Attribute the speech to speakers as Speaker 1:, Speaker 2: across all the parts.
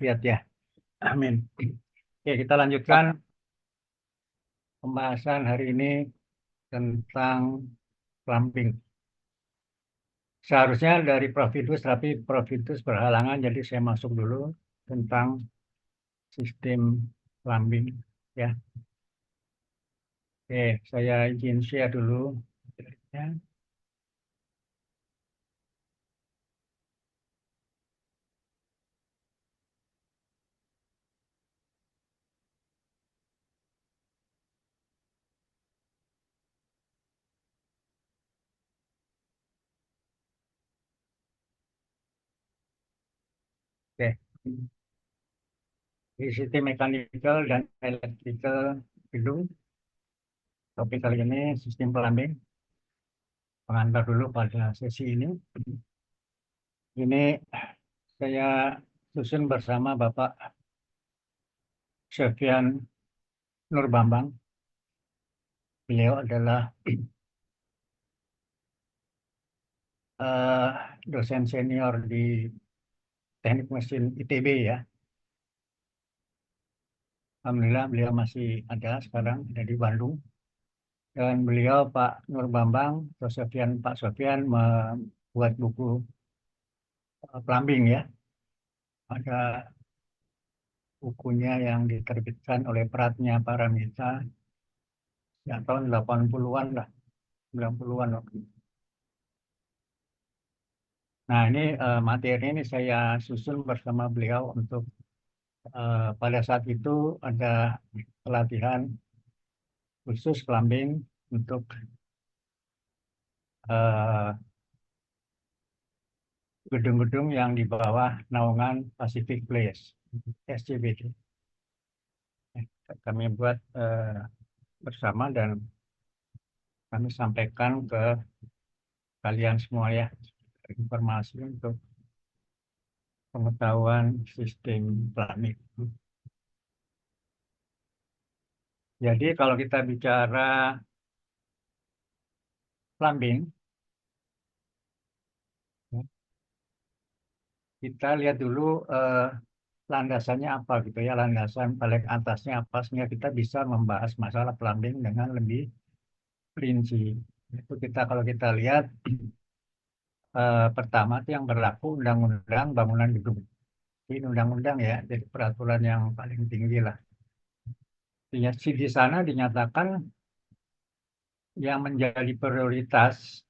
Speaker 1: Lihat ya. Amin. Oke, kita lanjutkan pembahasan hari ini tentang plumbing. Seharusnya dari Profitus, tapi Profitus berhalangan, jadi saya masuk dulu tentang sistem plumbing. Ya, oke, saya izin share dulu. Ya. Oke, di sistem mechanical dan electrical gedung. Topik kali ini sistem plumbing. Pengantar dulu pada sesi ini. Ini saya susun bersama Bapak Sofyan Nurbambang. Beliau adalah eh, dosen senior di Teknik Mesin ITB ya. Alhamdulillah beliau masih ada sekarang, ada di Bandung. Dan beliau Pak Nurbambang, Pak Sofyan membuat buku plumbing ya. Ada bukunya yang diterbitkan oleh Pratnya Paramita ya tahun 80-an lah, 90-an waktu itu. Nah, ini materi ini saya susun bersama beliau untuk pada saat itu ada pelatihan khusus plumbing untuk eh, gedung-gedung yang di bawah naungan Pacific Place, SCBD. Kami buat bersama dan kami sampaikan ke kalian semua ya, informasi untuk pengetahuan sistem plumbing. Jadi kalau kita bicara plumbing, kita lihat dulu landasannya apa gitu ya, landasan paling atasnya apa, sehingga kita bisa membahas masalah plumbing dengan lebih rinci. Itu kita kalau kita lihat pertama itu yang berlaku undang-undang bangunan gedung. Ini undang-undang ya, jadi peraturan yang paling tinggi lah. Di sana dinyatakan yang menjadi prioritas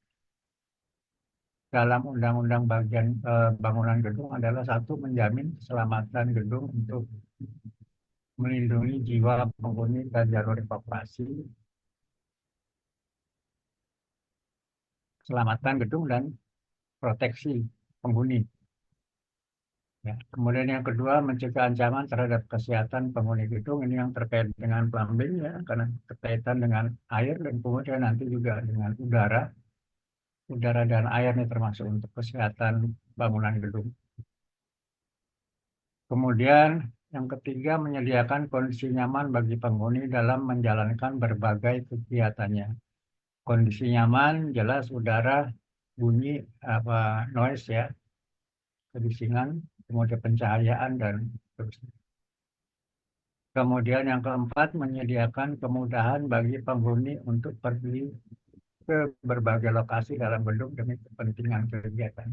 Speaker 1: dalam undang-undang bagian bangunan gedung adalah satu, menjamin keselamatan gedung untuk melindungi jiwa penghuni dan jalur evakuasi, keselamatan gedung dan proteksi penghuni. Ya. Kemudian yang kedua, mencegah ancaman terhadap kesehatan penghuni gedung. Ini yang terkait dengan plumbing ya, karena berkaitan dengan air dan kemudian nanti juga dengan udara. Udara dan air ini termasuk untuk kesehatan bangunan gedung. Kemudian yang ketiga, menyediakan kondisi nyaman bagi penghuni dalam menjalankan berbagai kegiatannya. Kondisi nyaman, jelas udara, bunyi, apa noise ya, kebisingan, kemudian pencahayaan dan seterusnya. Kemudian yang keempat, menyediakan kemudahan bagi penghuni untuk pergi ke berbagai lokasi dalam gedung demi kepentingan kegiatan.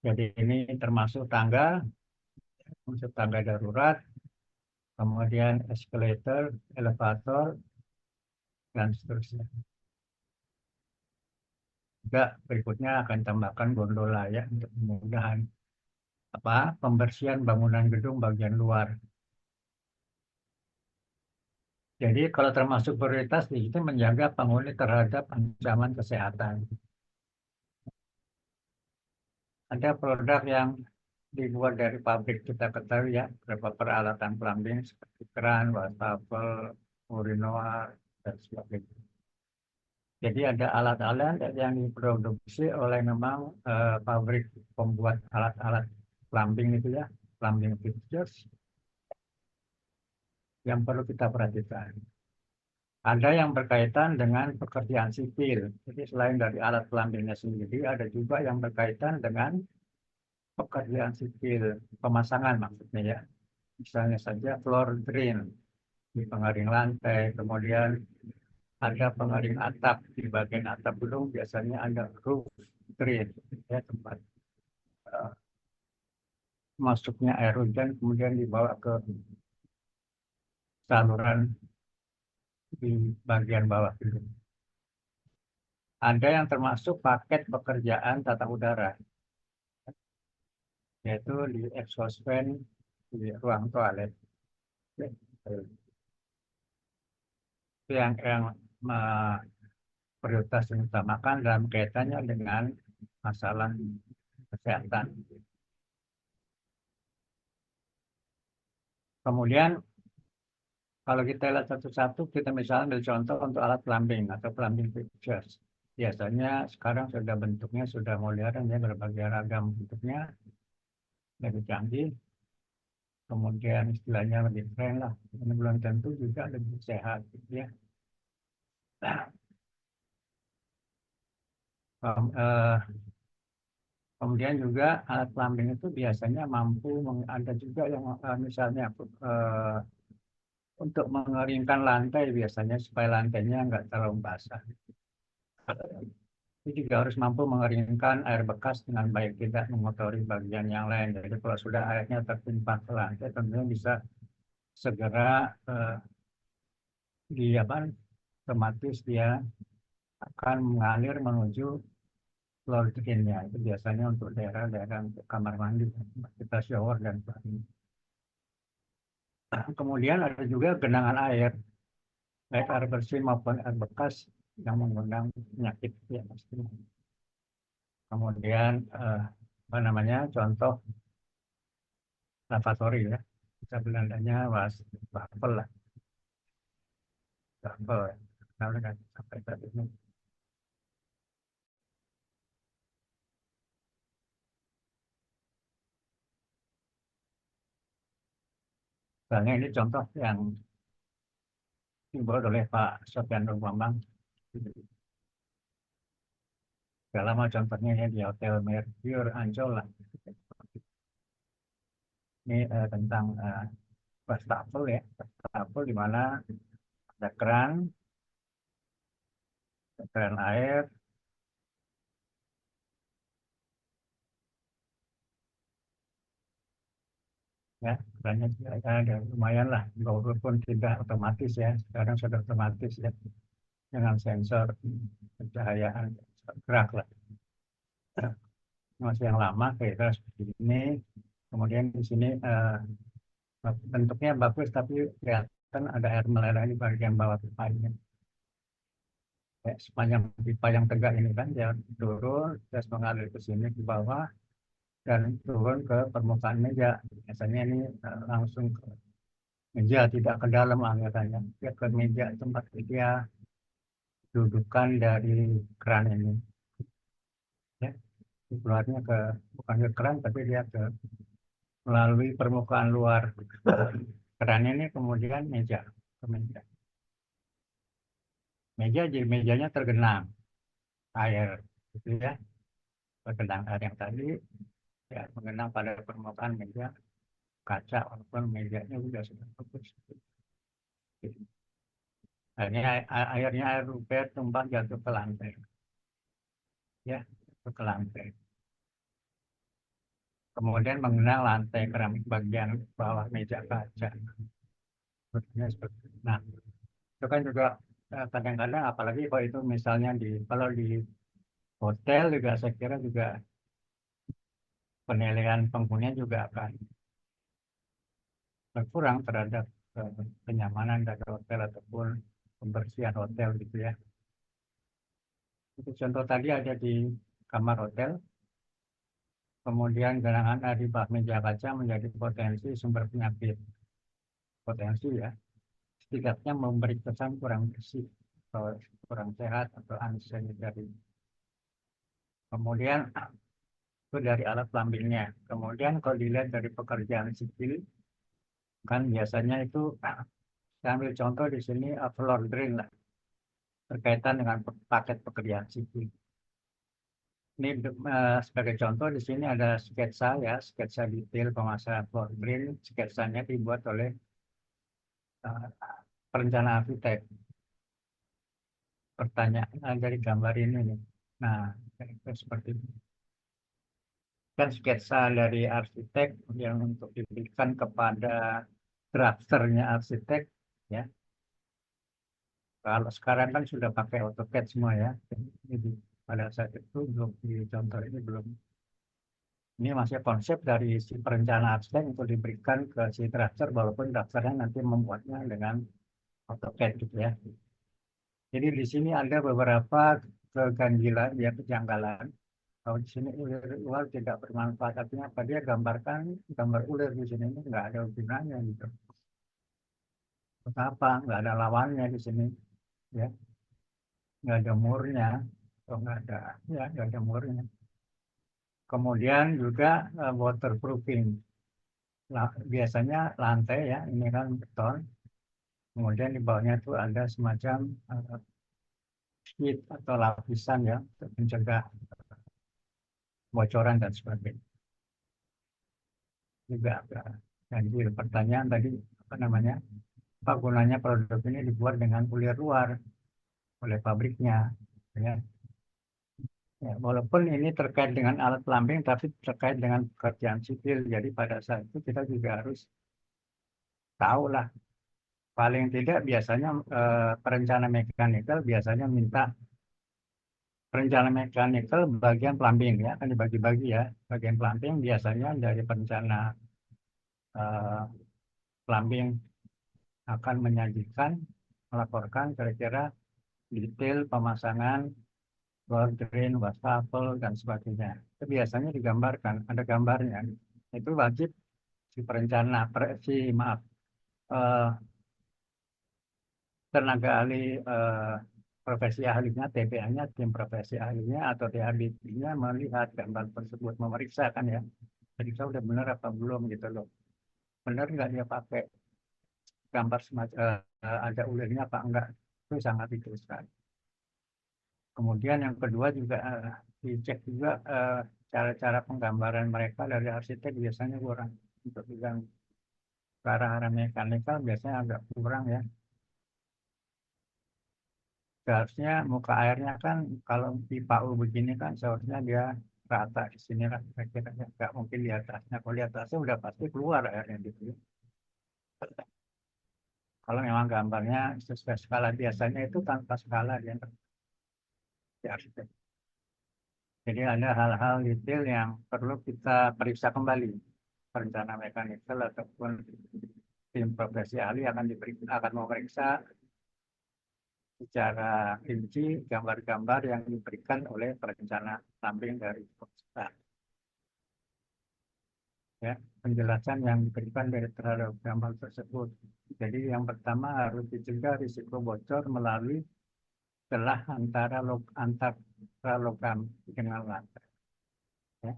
Speaker 1: Jadi ini termasuk tangga darurat, kemudian eskalator, elevator, dan seterusnya. Juga berikutnya akan tambahkan gondola ya untuk kemudahan pembersihan bangunan gedung bagian luar. Jadi kalau termasuk prioritas di situ menjaga penghuni terhadap ancaman kesehatan. Ada produk yang dibuat dari pabrik kita ketahui ya, beberapa peralatan plumbing seperti keran, wastafel, urinoir, dan sebagainya. Jadi ada alat-alat yang diproduksi oleh memang pabrik pembuat alat-alat plumbing itu ya, plumbing fixtures yang perlu kita perhatikan. Ada yang berkaitan dengan pekerjaan sipil. Jadi selain dari alat plumbingnya sendiri, ada juga yang berkaitan dengan pekerjaan sipil, pemasangan maksudnya ya. Misalnya saja floor drain di pengering lantai, kemudian ada pengering atap di bagian atap gedung biasanya ada roof drain ya tempat eh, masuknya air hujan kemudian dibawa ke saluran di bagian bawah gedung. Ada yang termasuk paket pekerjaan tata udara, yaitu di exhaust fan di ruang toilet. Itu yang prioritas diutamakan dalam kaitannya dengan masalah kesehatan. Kemudian kalau kita lihat satu-satu, kita misalnya ambil contoh untuk alat plumbing atau plumbing fixtures. Biasanya sekarang sudah bentuknya sudah modern ya, berbagai ragam bentuknya, lebih canggih. Kemudian istilahnya lebih keren lah. Ini belum tentu juga lebih sehat gitu ya. Kemudian juga alat plumbing itu biasanya mampu ada juga yang misalnya untuk mengeringkan lantai biasanya supaya lantainya nggak terlalu basah. Itu juga harus mampu mengeringkan air bekas dengan baik, tidak mengotori bagian yang lain. Jadi kalau sudah airnya tertimpa ke lantai, tentunya bisa segera di apa, otomatis dia akan mengalir menuju floor drainnya. Itu biasanya untuk daerah-daerah untuk kamar mandi, kita shower dan sebagainya. Kemudian ada juga genangan air, baik air bersih maupun air bekas yang mengundang penyakit ya pasti. Kemudian apa namanya contoh lavatory ya, kita Belandanya wastafel lah, wastafel ya. Kalau kan sampai tadi ini. Misalnya ini contoh yang dibuat oleh Pak Sofyan Bambang. Gak lama contohnya ya di Hotel Mercure Ancol lah. Ini tentang wastafel ya, wastafel di mana ada keran air, ya kerannya ada lumayan lah, walaupun tidak otomatis ya, sekarang sudah otomatis ya dengan sensor pencahayaan gerak lah. Masih yang lama kira seperti ini. Kemudian di sini bentuknya bagus tapi kelihatan ada air meleleh di bagian bawah pipanya. Ya, sepanjang pipa yang tegak ini kan dia turun terus mengalir ke sini ke bawah dan turun ke permukaan meja. Biasanya ini langsung ke meja, tidak ke dalam alirannya. Dia ke meja tempat dia dudukan dari keran ini. Ya, keluarnya ke bukan ke keran tapi dia ke melalui permukaan luar keran ini kemudian meja ke meja. Meja jadi mejanya tergenang air, gitu ya. Tergenang air yang tadi ya mengenang pada permukaan meja kaca walaupun mejanya juga sudah bagus. Akhirnya air luber tumpah jatuh ke lantai, ya jatuh ke lantai. Kemudian mengenang lantai keramik bagian bawah meja kaca. Sepertinya seperti itu. Nah, itu kan juga kadang-kadang apalagi kalau itu misalnya kalau di hotel juga saya kira juga penilaian penghuninya juga akan berkurang terhadap kenyamanan dari hotel ataupun pembersihan hotel gitu ya. Itu contoh tadi ada di kamar hotel, kemudian genangan air di bawah meja kaca menjadi potensi sumber penyakit. Potensi ya, setidaknya memberi kesan kurang bersih atau kurang sehat atau unsanitary. Kemudian itu dari alat plumbingnya. Kemudian kalau dilihat dari pekerjaan sipil, kan biasanya itu saya ambil contoh di sini floor drain lah, berkaitan dengan paket pekerjaan sipil. Ini sebagai contoh di sini ada sketsa ya, sketsa detail pemasangan floor drain. Sketsanya dibuat oleh eh, perencana arsitek. Pertanyaan dari gambar ini nih. Nah, itu seperti itu. Kan sketsa dari arsitek yang untuk diberikan kepada drafternya arsitek ya. Kalau sekarang kan sudah pakai AutoCAD semua ya. Jadi pada saat itu belum di contoh ini belum. Ini masih konsep dari si perencana arsitek untuk diberikan ke si drafter, walaupun drafternya nanti membuatnya dengan AutoCAD gitu ya. Jadi di sini ada beberapa keganjilan ya, kejanggalan. Kalau di sini ulir luar tidak bermanfaat, artinya apa? Dia gambarkan gambar ulir di sini ini nggak ada gunanya gitu. Kenapa? Nggak ada lawannya di sini, ya, nggak ada murnya, atau nggak ada, ya, nggak ada murnya. Kemudian juga waterproofing. Biasanya lantai ya, ini kan beton. Kemudian di bawahnya itu ada semacam sheet atau lapisan ya untuk mencegah bocoran dan sebagainya. Juga jadi pertanyaan tadi apa namanya? Apa gunanya produk ini dibuat dengan kulit luar oleh pabriknya, ya. Ya, walaupun ini terkait dengan alat plumbing, tapi terkait dengan pekerjaan sipil. Jadi pada saat itu kita juga harus tahu lah. Paling tidak biasanya perencana mekanikal biasanya minta perencana mekanikal bagian plumbing ya, kan dibagi-bagi ya. Bagian plumbing biasanya dari perencana eh, plumbing akan menyajikan, melaporkan kira-kira detail pemasangan floor drain, wastafel, dan sebagainya. Itu biasanya digambarkan, ada gambarnya. Itu wajib si perencana, maaf, eh, tenaga ahli, profesi ahlinya, TPA-nya, tim profesi ahlinya, atau THBP-nya melihat gambar tersebut, memeriksa kan ya. Jadi saya udah benar apa belum gitu loh. Benar nggak dia pakai gambar semacam ada ulirnya apa enggak. Itu sangat itu sekali. Kemudian yang kedua juga dicek juga cara-cara penggambaran mereka dari arsitek biasanya kurang. Untuk bidang ke arah-arah mekanikal biasanya agak kurang ya. Seharusnya muka airnya kan kalau pipa U begini kan seharusnya dia rata di sini lah. Kira-kira nggak mungkin di atasnya. Kalau di atasnya udah pasti keluar airnya gitu ya. Kalau memang gambarnya sesuai skala biasanya itu tanpa skala dia di arsitek. Jadi ada hal-hal detail yang perlu kita periksa kembali. Perencana mekanikal ataupun tim profesi ahli akan memeriksa secara rinci gambar-gambar yang diberikan oleh perencana samping dari peserta. Ya, penjelasan yang diberikan dari terhadap gambar tersebut. Jadi yang pertama harus dicegah risiko bocor melalui celah antara logam dengan lantai. Ya.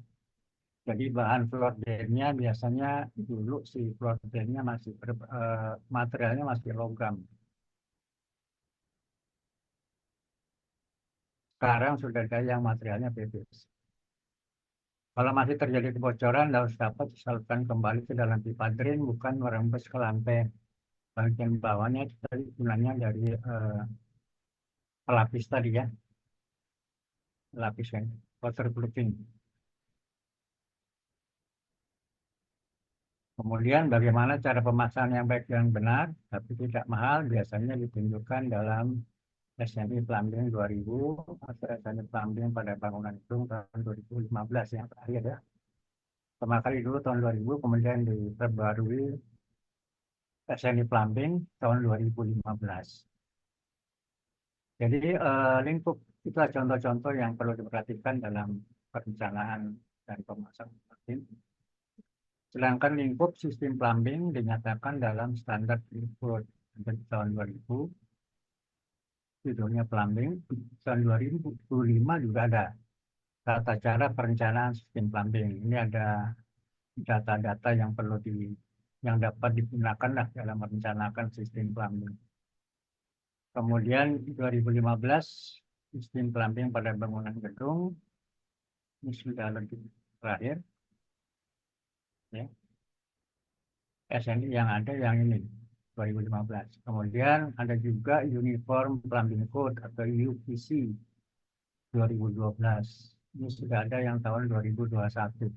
Speaker 1: Jadi bahan floorboardnya biasanya dulu si floorboardnya masih materialnya masih logam. Sekarang sudah ada yang materialnya PVC. Kalau masih terjadi kebocoran, harus dapat disalurkan kembali ke dalam pipa drain, bukan merembes ke lantai. Bagian bawahnya itu tadi gunanya dari pelapis tadi ya, pelapis yang waterproofing. Kemudian bagaimana cara pemasangan yang baik dan benar, tapi tidak mahal, biasanya ditunjukkan dalam SNI Plumbing 2000 atau SNI Plumbing pada bangunan gedung tahun 2015 yang terakhir ya. Pertama kali dulu tahun 2000, kemudian diperbarui SNI Plumbing tahun 2015. Jadi lingkup itulah contoh-contoh yang perlu diperhatikan dalam perencanaan dan pemasangan plumbing. Sedangkan lingkup sistem plumbing dinyatakan dalam standar Code tahun 2000, judulnya plumbing. Tahun 2005 juga ada tata cara perencanaan sistem plumbing. Ini ada data-data yang yang dapat digunakan lah dalam merencanakan sistem plumbing. Kemudian 2015 sistem plumbing pada bangunan gedung. Ini sudah lebih terakhir, ya. SNI yang ada yang ini 2015. Kemudian ada juga Uniform Plumbing Code atau UPC 2012. Ini sudah ada yang tahun 2021.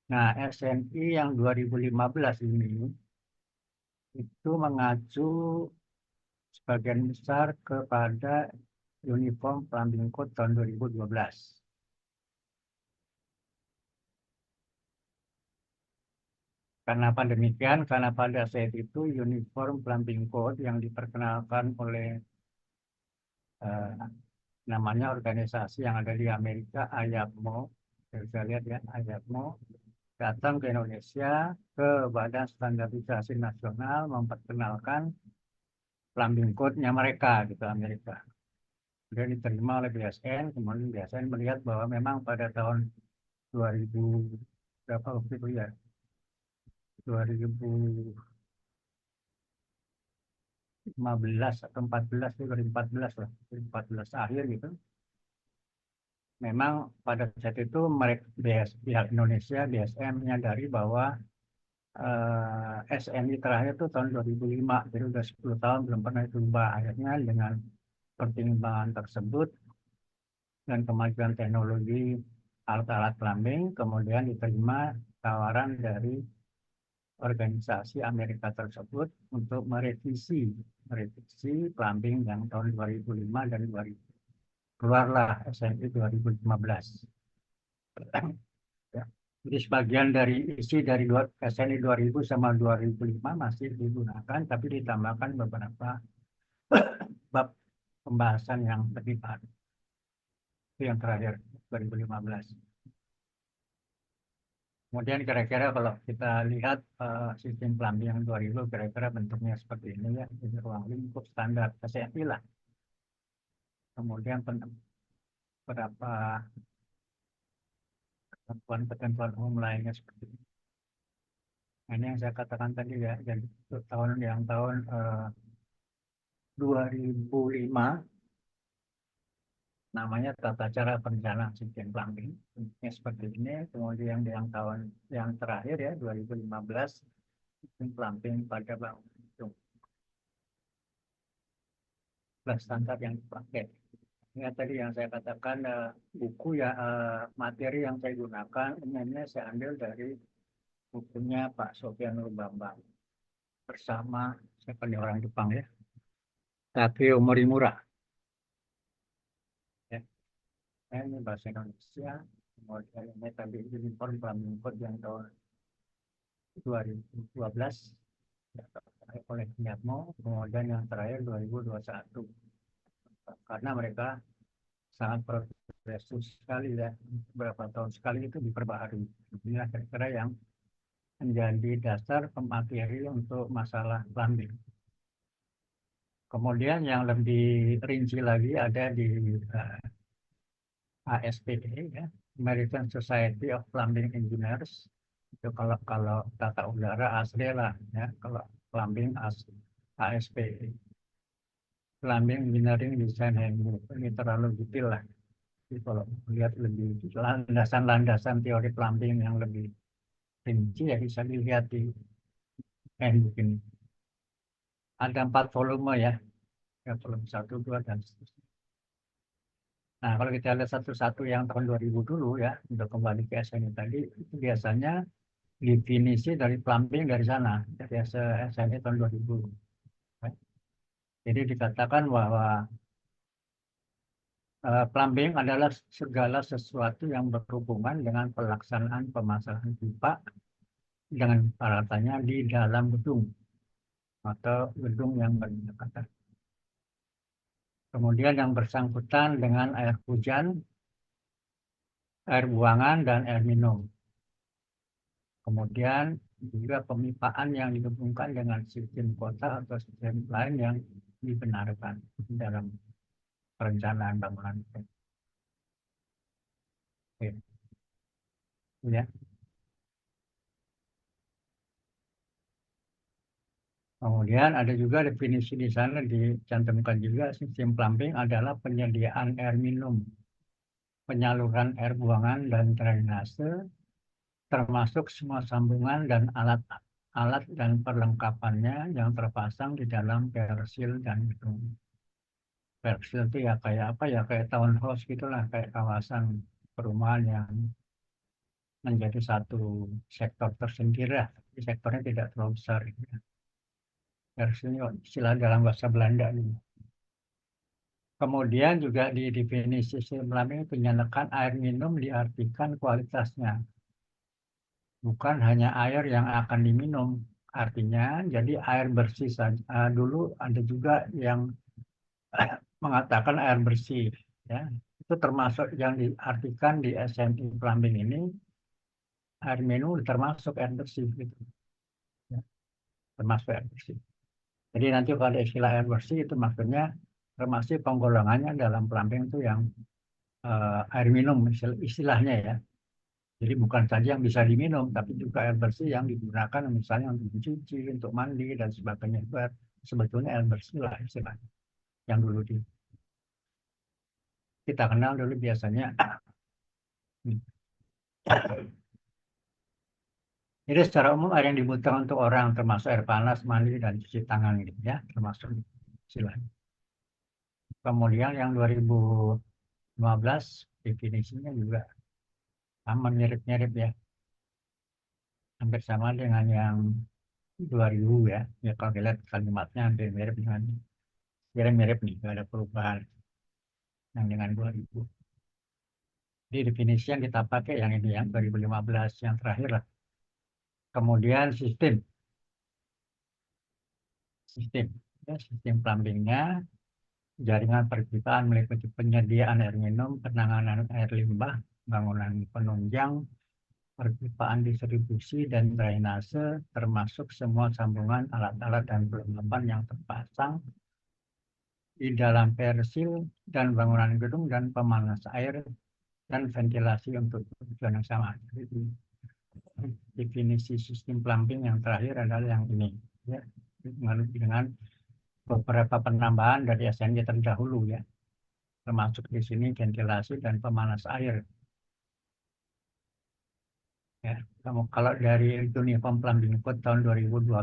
Speaker 1: Nah, SNI yang 2015 ini itu mengacu sebagian besar kepada Uniform Plumbing Code tahun 2012. Karena demikian, karena pada saat itu Uniform Plumbing Code yang diperkenalkan oleh eh, namanya organisasi yang ada di Amerika, IAPMO, bisa lihat ya, IAPMO, datang ke Indonesia ke Badan Standarisasi Nasional memperkenalkan plumbing code-nya mereka gitu Amerika. Kemudian diterima oleh BSN, kemudian BSN melihat bahwa memang pada tahun 2000 berapa waktu itu ya, 2015 atau 14, 2014 lah, 2014 akhir gitu. Memang pada saat itu mereka pihak Indonesia BSM menyadari bahwa SNI terakhir itu tahun 2005, jadi sudah 10 tahun belum pernah berubah. Akhirnya dengan pertimbangan tersebut dan kemajuan teknologi alat-alat plumbing, kemudian diterima tawaran dari organisasi Amerika tersebut untuk merevisi plumbing yang tahun 2005 dan 2000. Keluarlah SNI 2015. Ya. Jadi sebagian dari isi dari SNI 2000 sama 2005 masih digunakan, tapi ditambahkan beberapa bab pembahasan yang lebih baru. Itu yang terakhir 2015. Kemudian kira-kira kalau kita lihat sistem plumbing yang 2000 kira-kira bentuknya seperti ini ya, ini ruang lingkup standar SNI lah. Kemudian beberapa ketentuan umum lainnya seperti ini. Nah, ini yang saya katakan tadi ya, jadi tahun 2005 namanya tata cara perencanaan sistem plumbing. Bentuknya seperti ini. Kemudian yang tahun yang terakhir ya 2015 sistem plumbing pada bangunan itu. Standar yang dipakai. Ya tadi yang saya katakan buku ya materi yang saya gunakan umumnya saya ambil dari bukunya Pak Sofyan Nur Bambang bersama siapa nih orang Jepang ya, Takeo Morimura. Ya. Nah, ini bahasa Indonesia. Kemudian ini tadi Uniform Plumbing Code yang tahun 2012 oleh Nyatmo, kemudian yang terakhir 2021. Karena mereka sangat progresif sekali ya, beberapa tahun sekali itu diperbaharui. Ini kira-kira yang menjadi dasar pemateri untuk masalah plumbing. Kemudian yang lebih rinci lagi ada di ASPE ya, American Society of Plumbing Engineers. Itu kalau tata udara asli lah ya, kalau plumbing ASPE. Plumbing Engineering Design Handbook ini terlalu detail lah. Jadi kalau lihat lebih landasan-landasan teori plumbing yang lebih rinci ya bisa dilihat di handbook ini. Ada 4 volume ya volume 1, 2, dan seterusnya. Nah, kalau kita lihat satu-satu yang tahun 2000 dulu ya, untuk kembali ke SNI tadi, itu biasanya definisi dari plumbing dari sana, dari SNI tahun 2000. Jadi dikatakan bahwa plumbing adalah segala sesuatu yang berhubungan dengan pelaksanaan pemasangan pipa dengan peralatannya di dalam gedung atau gedung yang berdekatan. Kemudian yang bersangkutan dengan air hujan, air buangan, dan air minum. Kemudian juga pemipaan yang dihubungkan dengan sistem kota atau sistem lain yang dibenarkan dalam perencanaan bangunan. Oke. Ya. Kemudian ada juga definisi di sana dicantumkan juga sistem plumbing adalah penyediaan air minum penyaluran air buangan dan drainase, termasuk semua sambungan dan alat dan perlengkapannya yang terpasang di dalam persil dan gedung. Persil itu ya kayak apa ya, kayak townhouse gitulah, kayak kawasan perumahan yang menjadi satu sektor tersendiri lah. Tapi sektornya tidak terlalu besar. Ya. Persil ini istilah dalam bahasa Belanda ini. Kemudian juga di definisi Islam ini penyanakan air minum diartikan kualitasnya, bukan hanya air yang akan diminum. Artinya, jadi air bersih saja. Dulu ada juga yang mengatakan air bersih, ya. Itu termasuk yang diartikan di SNI Plumbing ini, air minum termasuk air bersih, gitu. Ya, termasuk air bersih. Jadi nanti kalau ada istilah air bersih itu maksudnya termasuk penggolongannya dalam plumbing itu yang air minum istilahnya ya. Jadi bukan saja yang bisa diminum, tapi juga air bersih yang digunakan misalnya untuk mencuci, untuk mandi dan sebagainya. Itu sebetulnya air bersih lah istilahnya. Yang dulu kita kenal dulu biasanya. Jadi secara umum air yang dibutuhkan untuk orang termasuk air panas, mandi dan cuci tangan gitu ya, termasuk istilahnya. Kemudian yang 2015 definisinya juga sama mirip-mirip ya, hampir sama dengan yang 2000 ya. Ya kalau dilihat kalimatnya hampir mirip dengan mirip nih, nggak ada perubahan yang dengan 2000. Jadi definisi yang kita pakai yang ini yang 2015 yang terakhir lah. Kemudian sistem ya, sistem plumbingnya, jaringan perpipaan meliputi penyediaan air minum, penanganan air limbah, bangunan penunjang, perpipaan distribusi dan drainase, termasuk semua sambungan alat-alat dan perlengkapan yang terpasang di dalam persil dan bangunan gedung dan pemanas air dan ventilasi untuk tujuan yang sama. Jadi, definisi sistem plumbing yang terakhir adalah yang ini, ya, dengan beberapa penambahan dari SNY terdahulu ya, termasuk di sini ventilasi dan pemanas air. Ya, kalau dari Uniform Plumbing Code tahun 2012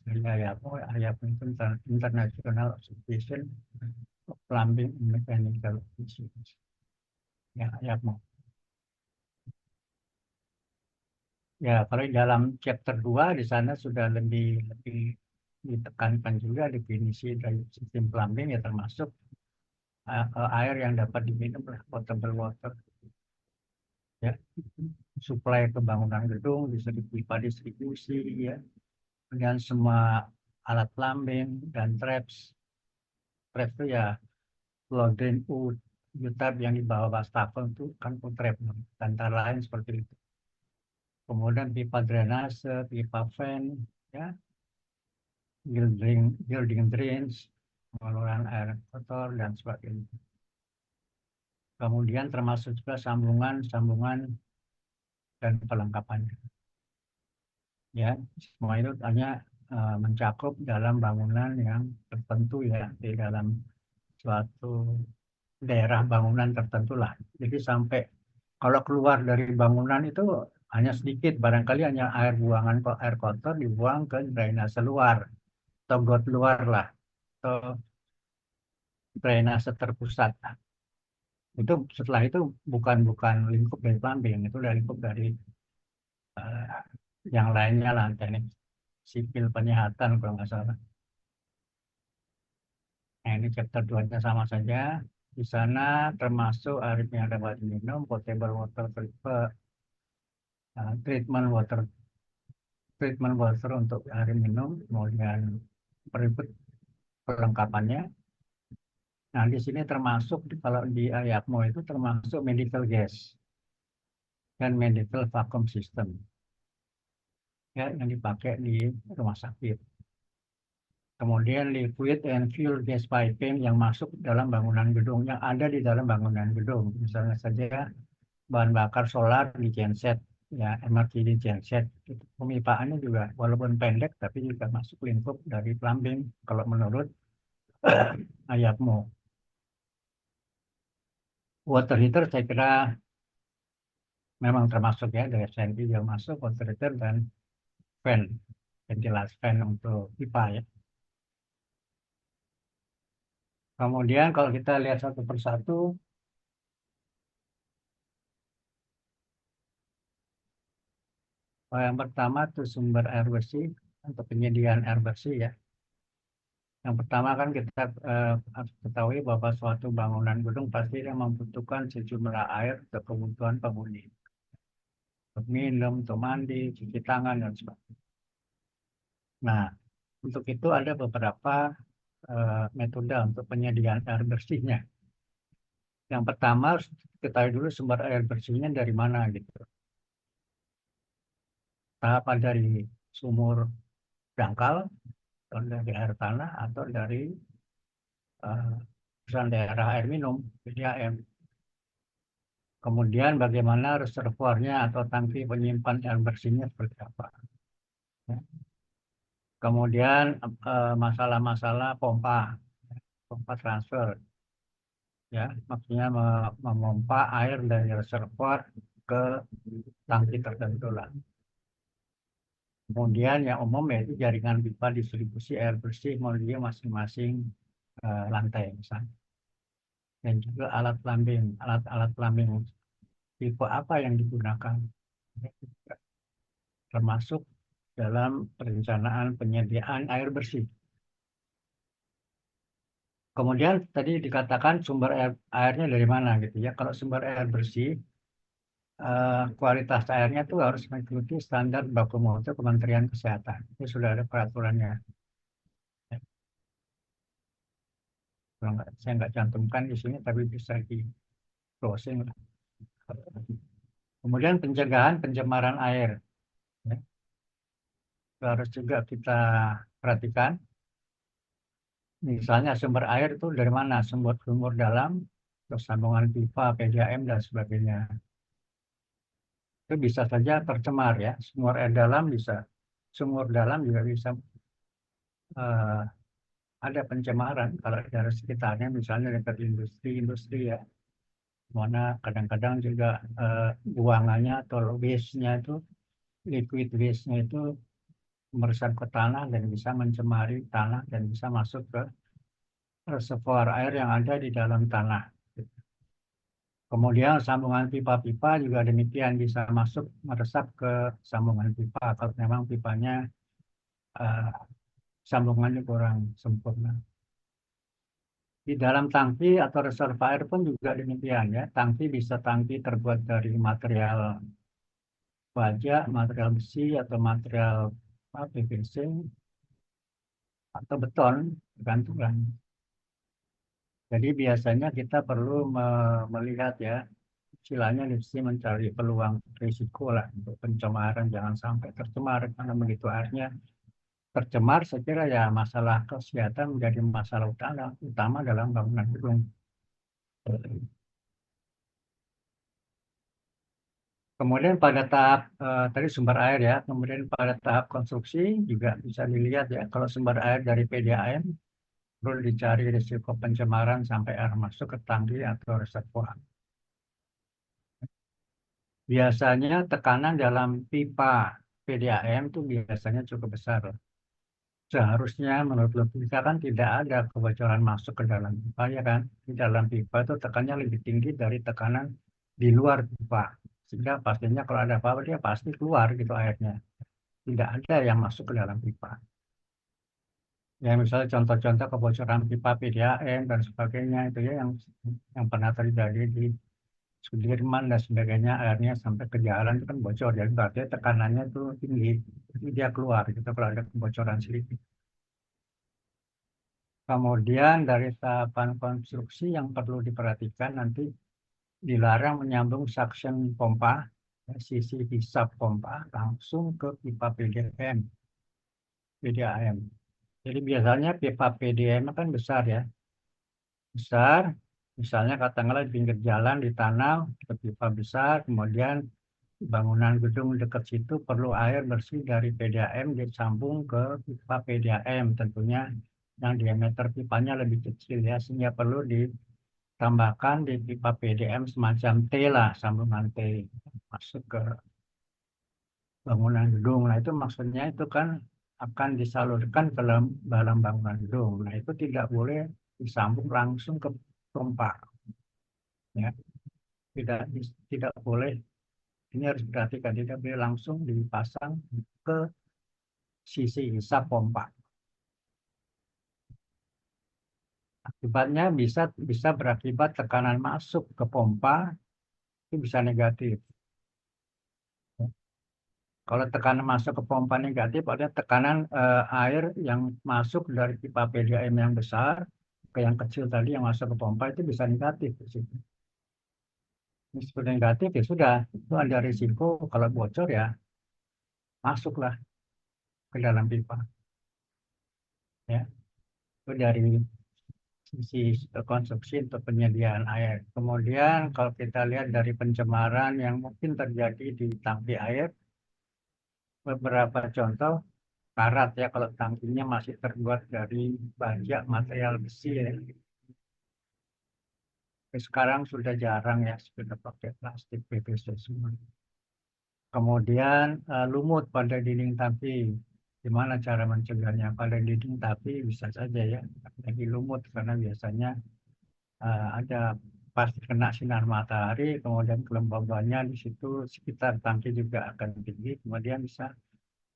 Speaker 1: dari IAPO itu International Association of Plumbing and Mechanical Institutions. Ya, IAPO. Ya, kalau di dalam chapter 2 di sana sudah lebih ditekankan juga definisi dari sistem plumbing ya, termasuk air yang dapat diminum oleh potable water. Ya, suplai ke bangunan gedung, pipa distribusi, ya, dengan semua alat plumbing dan traps. Traps itu ya flow drain U-tap yang di bawah wastafel itu kan trap, dan antara lain seperti itu. Kemudian pipa drainase, pipa fan, ya, gilding drains, pengeluaran air kotor dan sebagainya. Kemudian termasuk juga sambungan dan perlengkapannya. Ya, semua itu hanya mencakup dalam bangunan yang tertentu ya, di dalam suatu daerah bangunan tertentu lah. Jadi sampai kalau keluar dari bangunan itu hanya sedikit, barangkali hanya air buangan air kotor dibuang ke drainase luar atau got luar lah, atau drainase terpusat. Itu setelah itu bukan lingkup dari plumbing, itu dari lingkup dari yang lainnya lah, teknik sipil penyihatan kalau nggak salah. Nah, ini chapter 2-nya sama saja. Di sana termasuk air yang dapat diminum, potable water treatment water untuk air minum, kemudian berikut perlengkapannya. Nah, di sini termasuk kalau di IAPMO itu termasuk medical gas dan medical vacuum system ya, yang dipakai di rumah sakit. Kemudian liquid and fuel gas piping yang masuk dalam bangunan gedung, yang ada di dalam bangunan gedung. Misalnya saja bahan bakar solar di genset, ya, MRT di genset. Pemipaannya juga walaupun pendek tapi juga masuk lingkup dari plumbing kalau menurut IAPMO. Water heater saya kira memang termasuk ya, dari SNI juga masuk water heater dan fan, ventilasi fan untuk pipa ya. Kemudian kalau kita lihat satu persatu, yang pertama itu sumber air bersih untuk penyediaan air bersih ya. Yang pertama kan kita harus ketahui bahwa suatu bangunan gedung pasti dia membutuhkan sejumlah air untuk kebutuhan penghuni. Untuk minum, untuk mandi, cuci tangan, dan sebagainya. Nah, untuk itu ada beberapa metode untuk penyediaan air bersihnya. Yang pertama harus ketahui dulu sumber air bersihnya dari mana gitu. Apa dari sumur dangkal, atau dari air tanah, atau dari daerah air minum, PDAM. Kemudian bagaimana reservoirnya atau tangki penyimpan air bersihnya seperti apa. Ya. Kemudian masalah-masalah pompa, pompa transfer. Ya, maksudnya memompa air dari reservoir ke tangki tertentu lah. Kemudian yang umum yaitu jaringan pipa distribusi air bersih melalui masing-masing lantai misalnya. Dan juga alat plumbing, alat-alat plumbing tipe apa yang digunakan, termasuk dalam perencanaan penyediaan air bersih. Kemudian tadi dikatakan sumber airnya dari mana gitu ya. Kalau sumber air bersih, kualitas airnya itu harus mengikuti standar baku mutu Kementerian Kesehatan. Itu sudah ada peraturannya. Ya, kalau saya nggak cantumkan di sini, tapi bisa di browsing lah. Kemudian pencegahan pencemaran air. Ya, itu harus juga kita perhatikan. Misalnya sumber air itu dari mana? Sumur dalam, terus sambungan pipa, PDAM, dan sebagainya. Itu bisa saja tercemar ya. Sumur air dalam bisa, sumur dalam juga bisa eh, ada pencemaran kalau dari sekitarnya, misalnya dekat industri-industri ya. Mana kadang-kadang juga buangannya atau waste-nya itu, liquid waste-nya itu meresap ke tanah dan bisa mencemari tanah dan bisa masuk ke reservoir air yang ada di dalam tanah. Kemudian sambungan pipa-pipa juga demikian bisa masuk meresap ke sambungan pipa kalau memang pipanya eh, sambungannya kurang sempurna. Di dalam tangki atau reservoir pun juga demikian ya. Tangki bisa tangki terbuat dari material baja, material besi atau material PVC atau beton, tergantung. Jadi biasanya kita perlu melihat ya, istilahnya di sini mencari peluang risiko lah untuk pencemaran, jangan sampai tercemar karena begitu airnya tercemar, saya kira ya masalah kesehatan menjadi masalah utama dalam bangunan gedung. Kemudian pada tahap tadi sumber air ya, kemudian pada tahap konstruksi juga bisa dilihat ya, kalau sumber air dari PDAM perlu dicari risiko pencemaran sampai air masuk ke tangki atau reservoir. Biasanya tekanan dalam pipa PDAM itu biasanya cukup besar. Seharusnya menurut logika kan tidak ada kebocoran masuk ke dalam pipa ya kan. Di dalam pipa itu tekanannya lebih tinggi dari tekanan di luar pipa. Sehingga pastinya kalau ada apa-apa dia pasti keluar gitu airnya. Tidak ada yang masuk ke dalam pipa. Ya misalnya contoh-contoh kebocoran pipa PDAM dan sebagainya itu ya yang pernah terjadi di Sudirman dan sebagainya, airnya sampai ke jalan itu kan bocor, jadi berarti tekanannya itu tinggi, jadi dia keluar gitu kalau ada kebocoran sedikit. Kemudian dari tahapan konstruksi yang perlu diperhatikan nanti dilarang menyambung suction pompa, ya, sisi hisap pompa langsung ke pipa PDAM. Jadi biasanya pipa PDAM kan besar ya, besar, misalnya katakanlah di pinggir jalan di tanah, ke pipa besar, kemudian bangunan gedung dekat situ perlu air bersih dari PDAM disambung ke pipa PDAM, tentunya yang diameter pipanya lebih kecil ya, sehingga perlu tambahkan di pipa PDM semacam T lah, sambungan T masuk ke bangunan gedung. Nah, itu maksudnya itu kan akan disalurkan ke dalam bangunan gedung. Nah, itu tidak boleh disambung langsung ke pompa, ya. Tidak boleh. Ini harus diperhatikan, tidak boleh langsung dipasang ke sisi hisap pompa. Akibatnya bisa bisa berakibat tekanan masuk ke pompa itu bisa negatif. Kalau tekanan masuk ke pompa negatif, ada tekanan air yang masuk dari pipa PDAM yang besar ke yang kecil tadi yang masuk ke pompa itu bisa negatif di situ. Meskipun negatif ya sudah, itu ada risiko kalau bocor ya masuklah ke dalam pipa. Ya, itu dari sisi konsumsi untuk penyediaan air. Kemudian kalau kita lihat dari pencemaran yang mungkin terjadi di tangki air, beberapa contoh karat ya kalau tangkinya masih terbuat dari baja material besi ya. Tapi sekarang sudah jarang ya, sudah pakai plastik PVC semua. Kemudian lumut pada dinding tangki. Gimana cara mencegahnya? Pada dinding tapi bisa saja ya, lagi lumut karena biasanya ada pasti kena sinar matahari, kemudian kelembabannya di situ sekitar tangki juga akan tinggi, kemudian bisa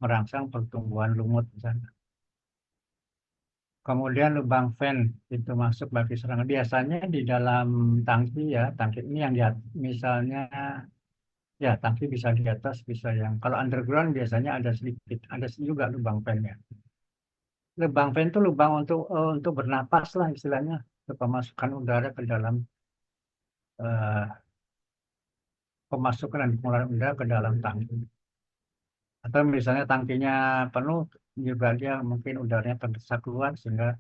Speaker 1: merangsang pertumbuhan lumut di sana. Kemudian lubang fan itu masuk bagi serangga. Biasanya di dalam tangki ya, tangki ini yang misalnya ya tangki bisa di atas, bisa yang kalau underground biasanya ada sedikit, ada juga lubang fan-nya. Lubang fan itu lubang untuk bernapas lah istilahnya, untuk pemasukan udara ke dalam eh, pemasukan dan pengeluaran udara ke dalam tangki. Atau misalnya tangkinya penuh, juga dia mungkin udaranya terdesak keluar sehingga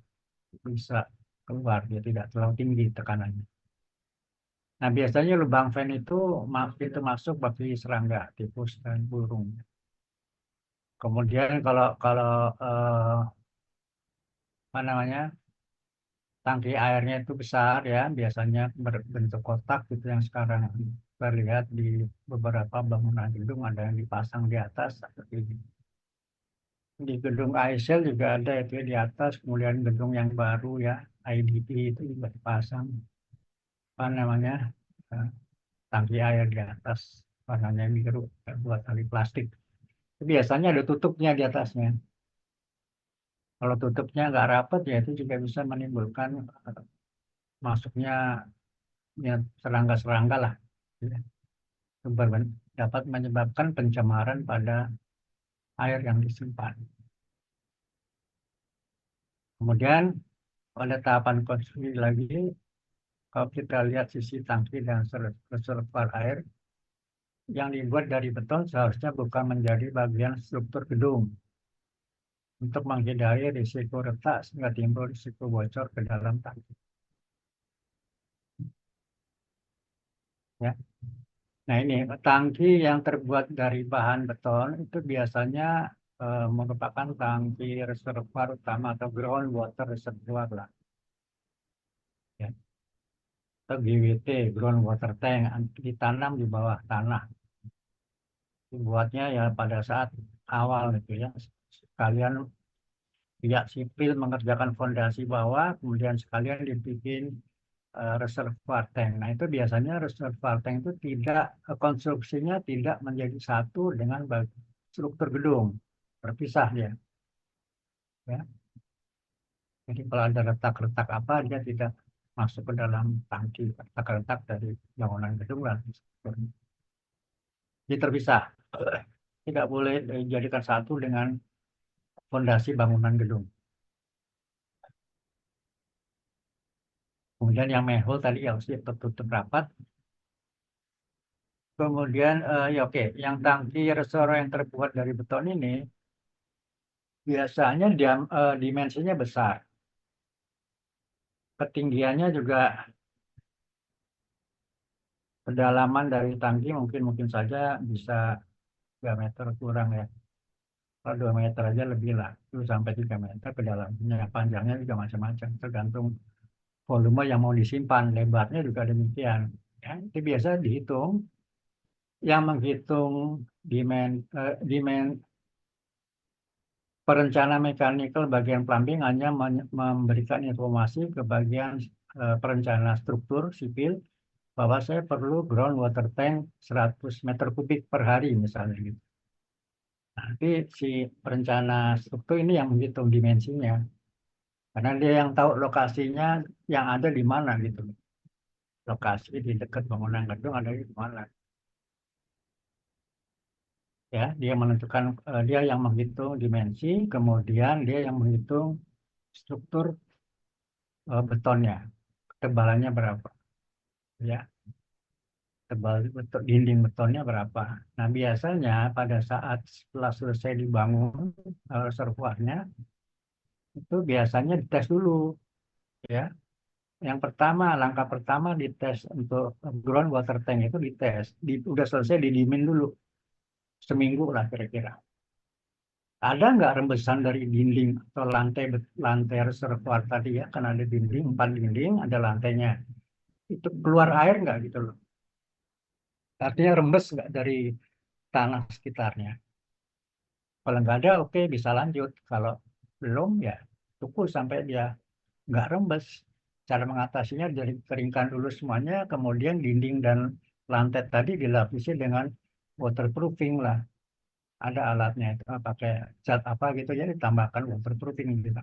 Speaker 1: bisa keluar, dia tidak terlalu tinggi tekanannya. Nah, biasanya lubang fan itu pintu masuk bagi serangga, tikus dan burung. Kemudian kalau kalau apa namanya tangki airnya itu besar ya, biasanya berbentuk kotak gitu yang sekarang kita lihat di beberapa bangunan gedung ada yang dipasang di atas seperti di gedung ASL juga ada itu ya, di atas, kemudian gedung yang baru ya IDP itu juga dipasang apa namanya eh, tangki air di atas warnanya biru buat tali plastik. Biasanya ada tutupnya di atasnya. Kalau tutupnya nggak rapat ya itu juga bisa menimbulkan masuknya ya, serangga-serangga lah. Ya. Itu dapat menyebabkan pencemaran pada air yang disimpan. Kemudian pada tahapan konstruksi lagi, kalau kita lihat sisi tangki dan reservoir air, yang dibuat dari beton seharusnya bukan menjadi bagian struktur gedung untuk menghindari risiko retak sehingga timbul risiko bocor ke dalam tangki. Ya. Nah ini tangki yang terbuat dari bahan beton itu biasanya merupakan tangki reservoir utama atau groundwater reservoir lah. Ya. Atau GWT, groundwater tank, ditanam di bawah tanah. Dibuatnya ya pada saat awal itu ya. Sekalian pihak sipil mengerjakan fondasi bawah, kemudian sekalian dibikin reservoir tank. Nah itu biasanya reservoir tank itu tidak konstruksinya tidak menjadi satu dengan struktur gedung, berpisah dia. Ya. Jadi kalau ada retak-retak apa dia tidak masuk ke dalam tangki, retak-retak dari bangunan gedung lah. Jadi terpisah, tidak boleh dijadikan satu dengan fondasi bangunan gedung. Kemudian yang manhole tadi harus tertutup rapat. Kemudian ya oke, yang tangki reservoir yang terbuat dari beton ini biasanya dimensinya besar. Ketinggiannya juga kedalaman dari tangki mungkin mungkin saja bisa 3 meter kurang ya. Kalau 2 meter aja lebih lah, 2 sampai 3 meter kedalamannya. Panjangnya juga macam-macam, tergantung volume yang mau disimpan, lebarnya juga demikian. Ya, itu biasa dihitung. Yang menghitung demand perencana mechanical bagian plumbing hanya memberikan informasi ke bagian perencana struktur sipil bahwa saya perlu groundwater tank 100 meter kubik per hari misalnya gitu. Nanti si perencana struktur ini yang menghitung dimensinya, karena dia yang tahu lokasinya yang ada di mana gitu. Lokasi di dekat bangunan gedung ada di mana. Ya, dia menentukan dia yang menghitung dimensi, kemudian dia yang menghitung struktur betonnya, ketebalannya berapa, ya, tebal beton, dinding betonnya berapa. Nah, biasanya pada saat setelah selesai dibangun reservoirnya, itu biasanya dites dulu, ya. Yang pertama, langkah pertama dites untuk ground water tank itu dites, udah selesai didiemin dulu seminggu lah kira-kira. Ada nggak rembesan dari dinding atau lantai lantai reservoir tadi ya? Kan ada dinding, 4 dinding, ada lantainya. Itu keluar air nggak gitu loh? Artinya rembes nggak dari tanah sekitarnya? Kalau nggak ada, oke bisa lanjut. Kalau belum ya tunggu sampai dia nggak rembes. Cara mengatasinya dari keringkan dulu semuanya, kemudian dinding dan lantai tadi dilapisi dengan waterproofing lah. Ada alatnya itu pakai cat apa gitu ya ditambahkan waterproofing gitu.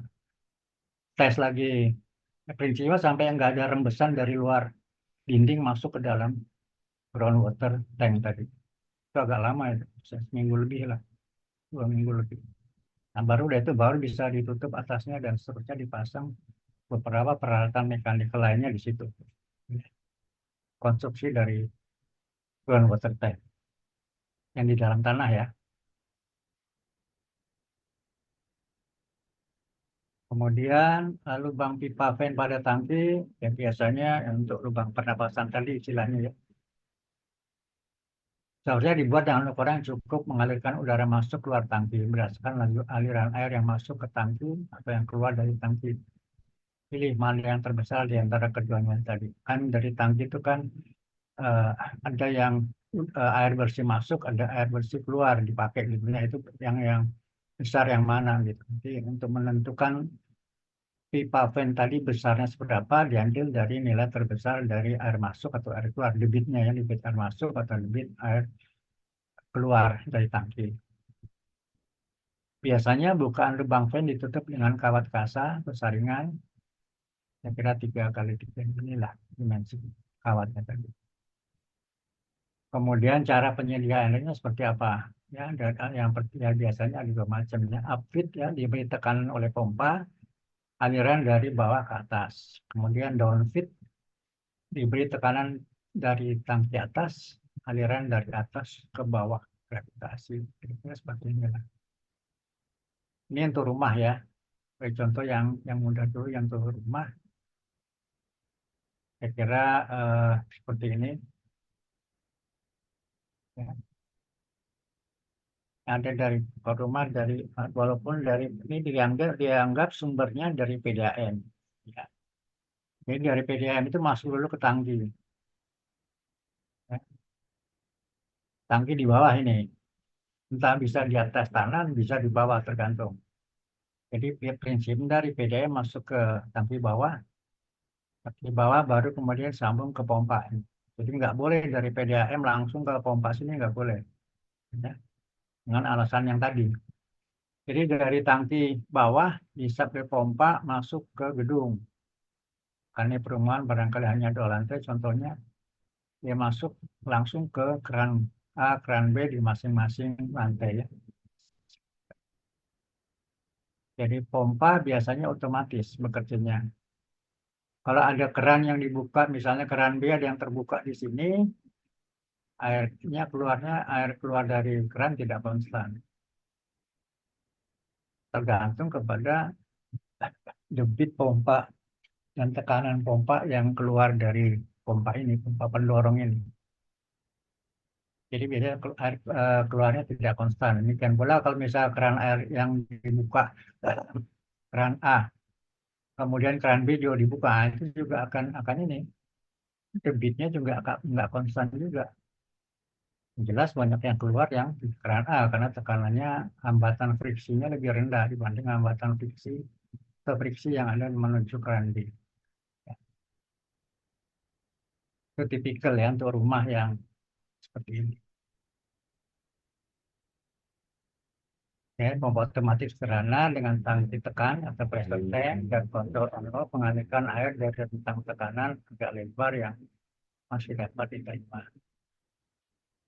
Speaker 1: Tes lagi prinsipnya sampai nggak ada rembesan dari luar dinding masuk ke dalam groundwater tank tadi. Itu agak lama itu, seminggu lebih lah, 2 minggu lebih. Nah, baru udah itu baru bisa ditutup atasnya dan seterusnya dipasang beberapa peralatan mekanikal lainnya di situ. Konstruksi dari groundwater tank yang di dalam tanah ya. Kemudian lubang pipa vent pada tangki yang biasanya untuk lubang pernapasan tadi istilahnya ya. Seharusnya dibuat dengan ukuran yang cukup mengalirkan udara masuk keluar tangki berdasarkan aliran air yang masuk ke tangki atau yang keluar dari tangki. Pilih mana yang terbesar di antara keduanya tadi. Kan dari tangki itu kan eh, ada yang air bersih masuk, ada air bersih keluar dipakai gitu. Nah, itu yang besar yang mana gitu. Jadi untuk menentukan pipa vent tadi besarnya seberapa diambil dari nilai terbesar dari air masuk atau air keluar, debitnya ya, debit air masuk atau debit air keluar dari tangki. Biasanya bukaan lubang vent ditutup dengan kawat kasa atau saringan. Saya kira 3x3 inilah dimensi kawatnya tadi. Kemudian cara penyediaannya seperti apa? Ya, yang ya, biasanya ada dua macamnya. Upfit ya diberi tekanan oleh pompa, aliran dari bawah ke atas. Kemudian downfit diberi tekanan dari tangki atas, aliran dari atas ke bawah gravitasi. Kira-kira seperti inilah. Ini untuk rumah ya. Contoh yang mudah dulu yang untuk rumah. Saya kira seperti ini. Ya. Ada dari rumah dari walaupun dari ini dianggap sumbernya dari PDAM. Ya. Jadi dari PDAM itu masuk dulu ke tangki. Ya. Tangki di bawah ini. Entah bisa di atas tanah, bisa di bawah tergantung. Jadi prinsip dari PDAM masuk ke tangki bawah baru kemudian sambung ke pompa. Jadi nggak boleh dari PDAM langsung ke pompa sini nggak boleh. Ya. Dengan alasan yang tadi. Jadi dari tangki bawah bisa ke pompa masuk ke gedung. Karena perumahan barangkali hanya 2 lantai, contohnya dia masuk langsung ke keran A, keran B di masing-masing lantai ya. Jadi pompa biasanya otomatis bekerjanya. Kalau ada keran yang dibuka, misalnya keran B ada yang terbuka di sini, air keluar dari keran tidak konstan. Tergantung kepada debit pompa dan tekanan pompa yang keluar dari pompa ini, pompa pendorong ini. Jadi biasanya air keluarnya tidak konstan. Demikian pula kalau misal keran air yang dibuka keran A kemudian keran B juga dibuka, itu juga akan ini debitnya juga nggak konstan juga. Jelas banyak yang keluar yang di keran A karena tekanannya, hambatan friksinya lebih rendah dibanding hambatan friksi atau friksi yang ada menuju keran B. Ya, itu tipikal ya untuk rumah yang seperti ini. Ya, pompa otomatis sederhana dengan tangki tekan atau pressure tank dan kontrol on-off mengalirkan air dari rentang tekanan agak lebar yang masih dapat diterima.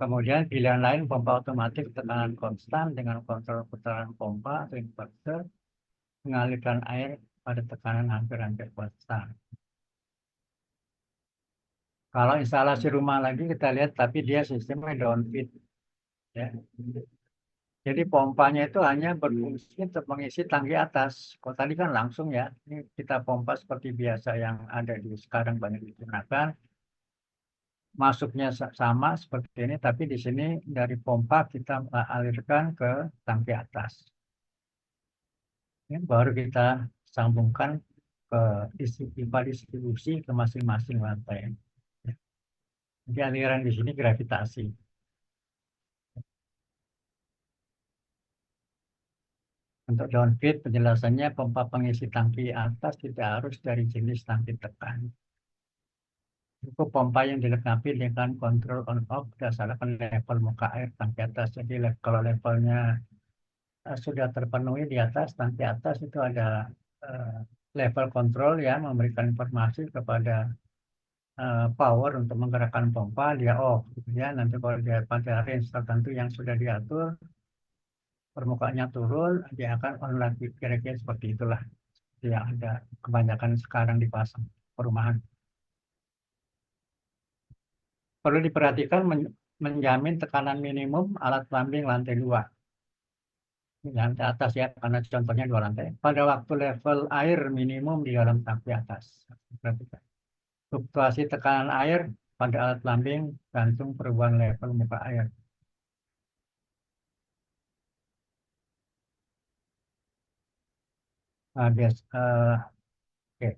Speaker 1: Kemudian pilihan lain pompa otomatis tekanan konstan dengan kontrol putaran pompa atau inverter mengalirkan air pada tekanan hampir-hampir konstan. Kalau instalasi rumah lagi kita lihat, tapi dia sistemnya downfeed. Ya. Jadi pompanya itu hanya berfungsi untuk mengisi tangki atas. Kalau tadi kan langsung ya, ini kita pompa seperti biasa yang ada di sekarang banyak digunakan. Masuknya sama seperti ini, tapi di sini dari pompa kita alirkan ke tangki atas. Ya, baru kita sambungkan ke pipa distribusi ke masing-masing lantai. Ya. Jadi aliran di sini gravitasi. Untuk downfeed penjelasannya pompa pengisi tangki atas tidak harus dari jenis tangki tekan. Cukup pompa yang dilengkapi dengan kontrol on off berdasarkan level muka air tangki atas. Jadi kalau levelnya sudah terpenuhi di atas, tangki atas itu ada eh, level kontrol ya, memberikan informasi kepada power untuk menggerakkan pompa, dia off gitu ya. Nanti kalau dia pada range tertentu yang sudah diatur, permukaannya turun, dia akan on lagi. Kira-kira seperti itulah yang ada kebanyakan sekarang dipasang perumahan. Perlu diperhatikan menjamin tekanan minimum alat plumbing lantai 2. Lantai atas ya, karena contohnya 2 lantai. Pada waktu level air minimum di dalam tangki atas. Perhatikan. Fluktuasi tekanan air pada alat plumbing gantung perubahan level muka air. Nah, oke.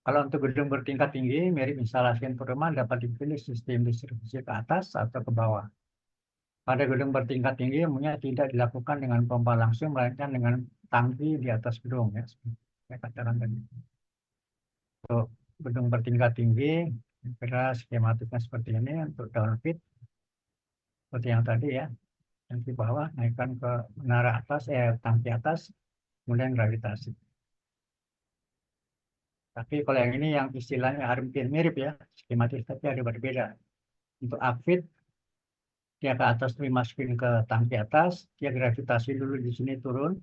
Speaker 1: Kalau untuk gedung bertingkat tinggi, mirip instalasi perumahan dapat dipilih sistem distribusi ke atas atau ke bawah. Pada gedung bertingkat tinggi umumnya tidak dilakukan dengan pompa langsung, melainkan dengan tangki di atas gedung ya. Saya katakan tadi. Untuk gedung bertingkat tinggi, kira skematiknya seperti ini untuk downfeed seperti yang tadi ya. Yang di bawah naikkan ke menara atas, tangki atas, kemudian gravitasi. Tapi kalau yang ini yang istilahnya hampir mirip ya, skematis tapi ada berbeda. Untuk upfit, dia ke atas dimasukin ke tangki atas, dia gravitasi dulu di sini turun,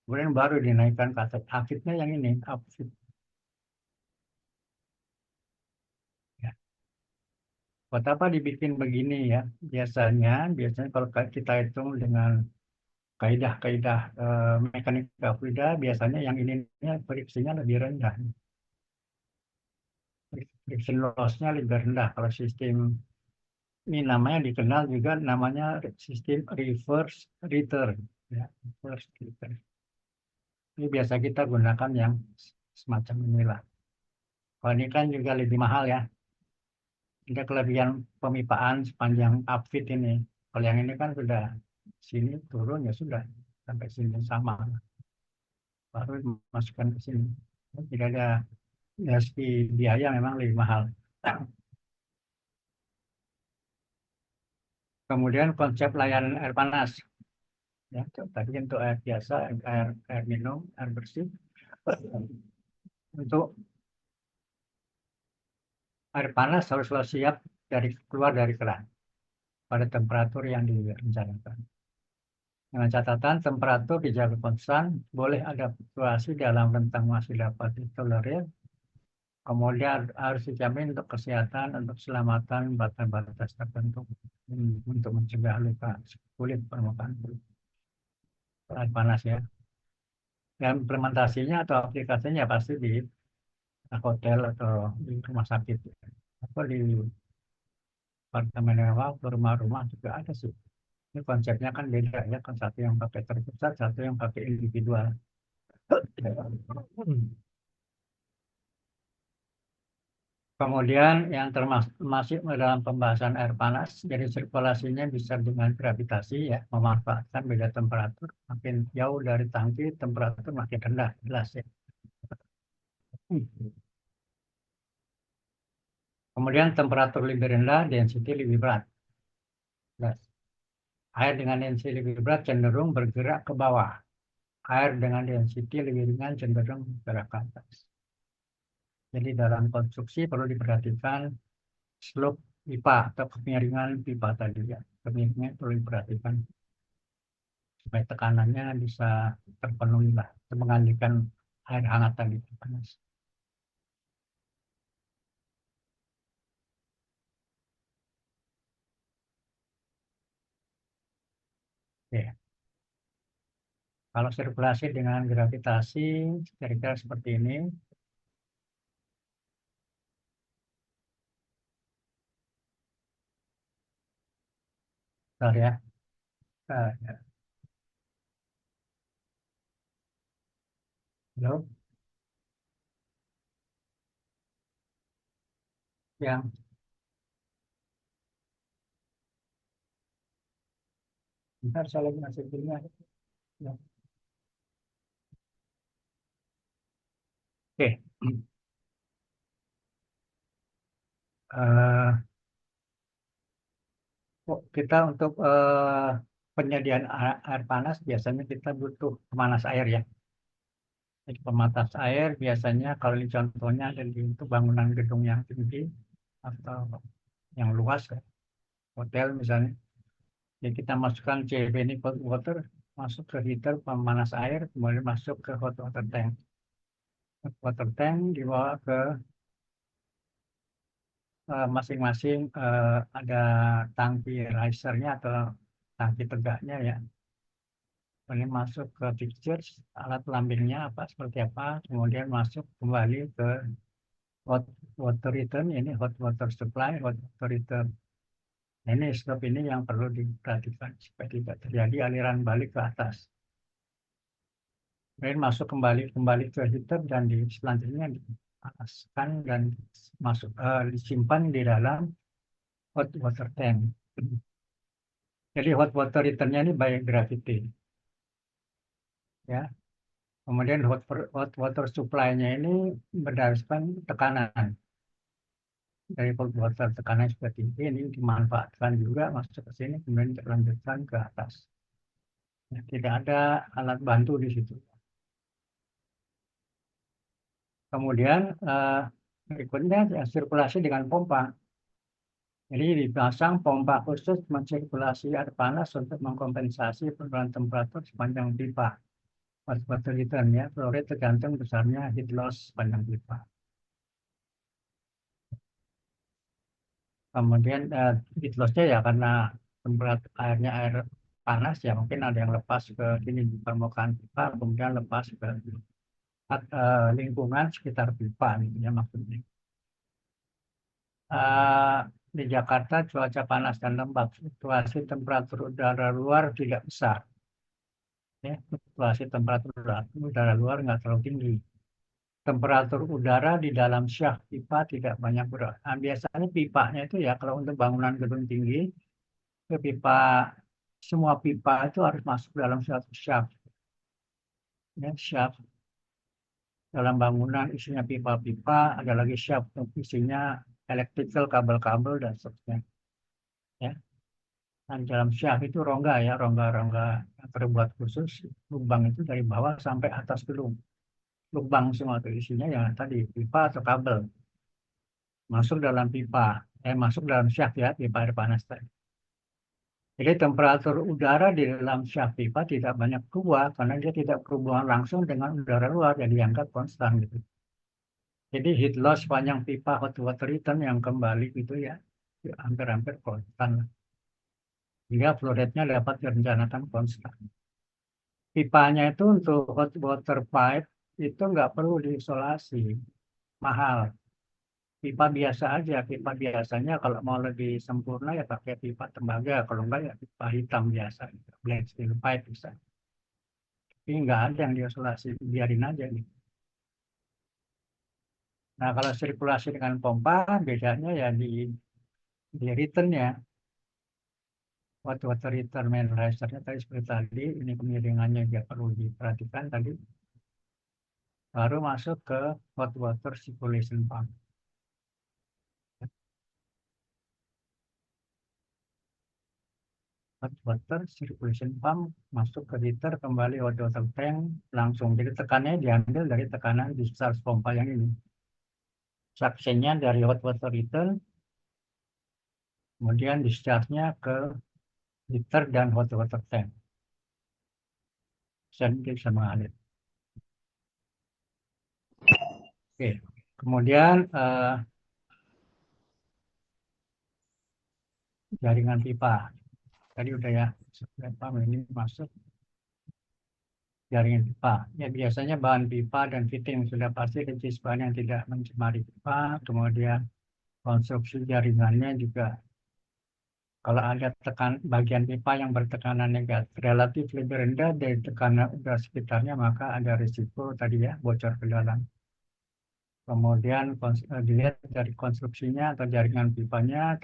Speaker 1: kemudian baru dinaikkan ke atas. Upfitnya yang ini, upfit. Ya. Buat apa dibikin begini ya? Biasanya kalau kita hitung dengan kaidah-kaidah mekanika fluida, biasanya yang ininya friksinya lebih rendah. Friction loss-nya lebih rendah. Kalau sistem ini namanya dikenal juga namanya sistem reverse return. Ya, reverse return. Ini biasa kita gunakan yang semacam inilah. Kalau ini kan juga lebih mahal ya. Ada kelebihan pemipaan sepanjang upfit ini. Kalau yang ini kan sudah sini turun ya sudah sampai sini sama. Baru masukkan ke sini. Tidak ada ya, biaya memang lebih mahal. Kemudian konsep layanan air panas. Ya, tadi untuk air biasa, air minum, air bersih. Untuk air panas harus siap keluar dari keran pada temperatur yang direncanakan. Dengan catatan temperatur dijaga konstan, boleh ada fluktuasi dalam rentang masih dapat ditolerir. Kemudian harus dijamin untuk kesehatan, untuk keselamatan batas-batas tertentu untuk mencegah luka kulit permukaan kulit. Air panas ya. Dan implementasinya atau aplikasinya pasti di hotel atau di rumah sakit atau di apartemen mewah, rumah-rumah juga ada sih. Ini konsepnya kan beda ya, kan satu yang pakai terpusat, satu yang pakai individual. Kemudian yang masih dalam pembahasan air panas, jadi sirkulasinya bisa dengan gravitasi ya, memanfaatkan beda temperatur. Makin jauh dari tangki, temperatur makin rendah, jelas ya. Kemudian temperatur lebih rendah, density lebih berat. Jelas. Air dengan density lebih berat cenderung bergerak ke bawah. Air dengan density lebih ringan cenderung bergerak ke atas. Jadi dalam konstruksi perlu diperhatikan slope pipa atau kemiringan pipa tadi ya. Kemiringan perlu diperhatikan supaya tekanannya bisa terpenuhi lah, mengalirkan air hangat tadi ke panas. Oke. Kalau sirkulasi dengan gravitasi, kira-kira seperti ini. Bentar ya. Ya. Halo, yang bentar saya lagi masih punya. Ya. Oke. Eh, kita untuk penyediaan air panas biasanya kita butuh pemanas air ya. Jadi pemanas air biasanya kalau ini contohnya ada di untuk bangunan gedung yang tinggi atau yang luas ya, hotel misalnya. Jadi kita masukkan CB ini cold water masuk ke heater pemanas air, kemudian masuk ke hot water tank. Hot water tank dibawa ke masing-masing ada tangki risernya atau tangki tegaknya ya. Ini masuk ke fixtures, alat lambingnya apa seperti apa, kemudian masuk kembali ke hot water return, ini hot water supply, hot water return. Nah, ini stop ini yang perlu diperhatikan supaya tidak terjadi aliran balik ke atas. Kemudian masuk kembali ke heater dan selanjutnya dipanaskan dan disimpan di dalam hot water tank. Jadi hot water return-nya ini by gravity, ya. Kemudian hot water supply-nya ini berdasarkan tekanan. Dari cold water tekanan sudah tinggi, ini dimanfaatkan juga masuk ke sini, kemudian dilanjutkan ke atas. Ya, tidak ada alat bantu di situ. Kemudian berikutnya ya, sirkulasi dengan pompa. Jadi dipasang pompa khusus mensirkulasi air panas untuk mengkompensasi penurunan temperatur sepanjang pipa. Water return ya, flow rate tergantung besarnya heat loss sepanjang pipa. Kemudian heat loss-nya ya karena temperatur airnya air panas ya mungkin ada yang lepas ke sini di permukaan pipa, kemudian lepas ke lingkungan sekitar pipa gitu ya maksudnya. Eh, di Jakarta cuaca panas dan lembab, fluktuasi temperatur udara luar tidak besar. Ya, fluktuasi temperatur udara luar nggak terlalu tinggi. Temperatur udara di dalam syaf pipa tidak banyak berubah. Nah, biasanya pipanya itu ya kalau untuk bangunan gedung tinggi, ke pipa semua pipa itu harus masuk dalam suatu shaft. Ya, shaft dalam bangunan isinya pipa-pipa, ada lagi shaft isinya electrical, kabel-kabel dan seterusnya. Ya. Dan dalam shaft itu rongga ya, rongga-rongga yang terbuat khusus, lubang itu dari bawah sampai atas gedung. Lubang semua itu isinya yang tadi pipa atau kabel masuk dalam pipa, masuk dalam shaft ya, pipa air panas tadi. Jadi temperatur udara di dalam syaf pipa tidak banyak berubah karena dia tidak berhubungan langsung dengan udara luar yang dianggap konstan gitu. Jadi heat loss sepanjang pipa hot water return yang kembali gitu ya hampir-hampir konstan. Sehingga flow rate-nya dapat direncanakan konstan. Pipanya itu untuk hot water pipe itu nggak perlu diisolasi, mahal. Pipa biasa aja, pipa biasanya kalau mau lebih sempurna ya pakai pipa tembaga, kalau enggak ya pipa hitam biasa, blade steel pipe bisa. Tapi nggak ada yang diisolasi, biarin aja nih. Nah, kalau sirkulasi dengan pompa, bedanya ya di return-nya. Water return main risernya tadi seperti tadi, ini kemiringannya juga perlu diperhatikan tadi. Baru masuk ke hot water circulation pump. Hot water circulation pump masuk ke liter, kembali hot water tank langsung. Jadi tekanannya diambil dari tekanan discharge pompa yang ini. Suction-nya dari hot water liter, kemudian discharge-nya ke liter dan hot water tank. Jadi bisa mengalir. Oke, kemudian jaringan pipa. Tadi udah ya, pipa ini masuk jaringan pipa. Ya biasanya bahan pipa dan fitting sudah pasti jenis bahan yang tidak mencemari pipa. Kemudian konstruksi jaringannya juga kalau ada bagian pipa yang bertekanan negatif relatif lebih rendah dari tekanan udara sekitarnya, maka ada risiko tadi ya bocor ke dalam. Kemudian dilihat dari konstruksinya atau jaringan pipanya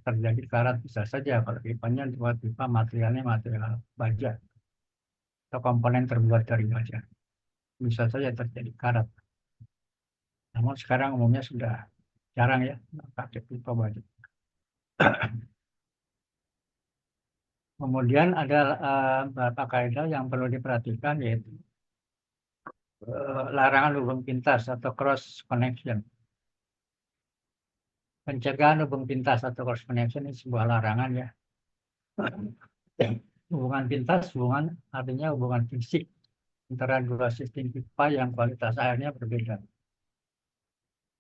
Speaker 1: terjadi karat, bisa saja kalau pipanya buat pipa materialnya material baja atau komponen terbuat dari baja, bisa saja terjadi karat. Namun sekarang umumnya sudah jarang ya pakai pipa baja. Kemudian ada beberapa kaidah yang perlu diperhatikan, yaitu larangan hubung pintas atau cross connection. Pencegahan hubung pintas atau cross connection ini sebuah larangan ya. Hubungan pintas, hubungan artinya hubungan fisik antara dua sistem pipa yang kualitas airnya berbeda.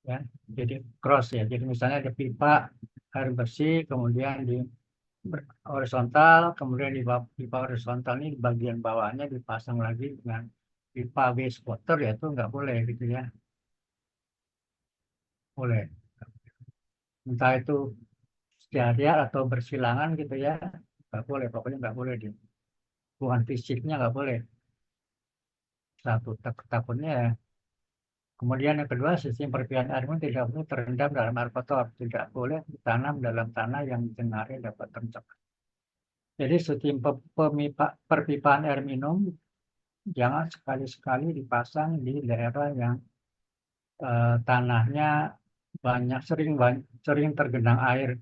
Speaker 1: Ya, jadi cross ya. Jadi misalnya ada pipa air bersih, kemudian di horizontal, kemudian di pipa horizontal ini di bagian bawahnya dipasang lagi dengan pipa wastewater, ya itu nggak boleh gitu ya. Boleh. Entah itu sejajar atau bersilangan gitu ya, nggak boleh. Pokoknya nggak boleh di hubungan fisiknya nggak boleh. Satu takutnya ya. Kemudian yang kedua, sistem perpipaan air minum tidak boleh terendam dalam air kotor. Tidak boleh ditanam dalam tanah yang dicenari dapat tercemar. Jadi sistem perpipaan air minum jangan sekali-sekali dipasang di daerah yang tanahnya sering tergenang air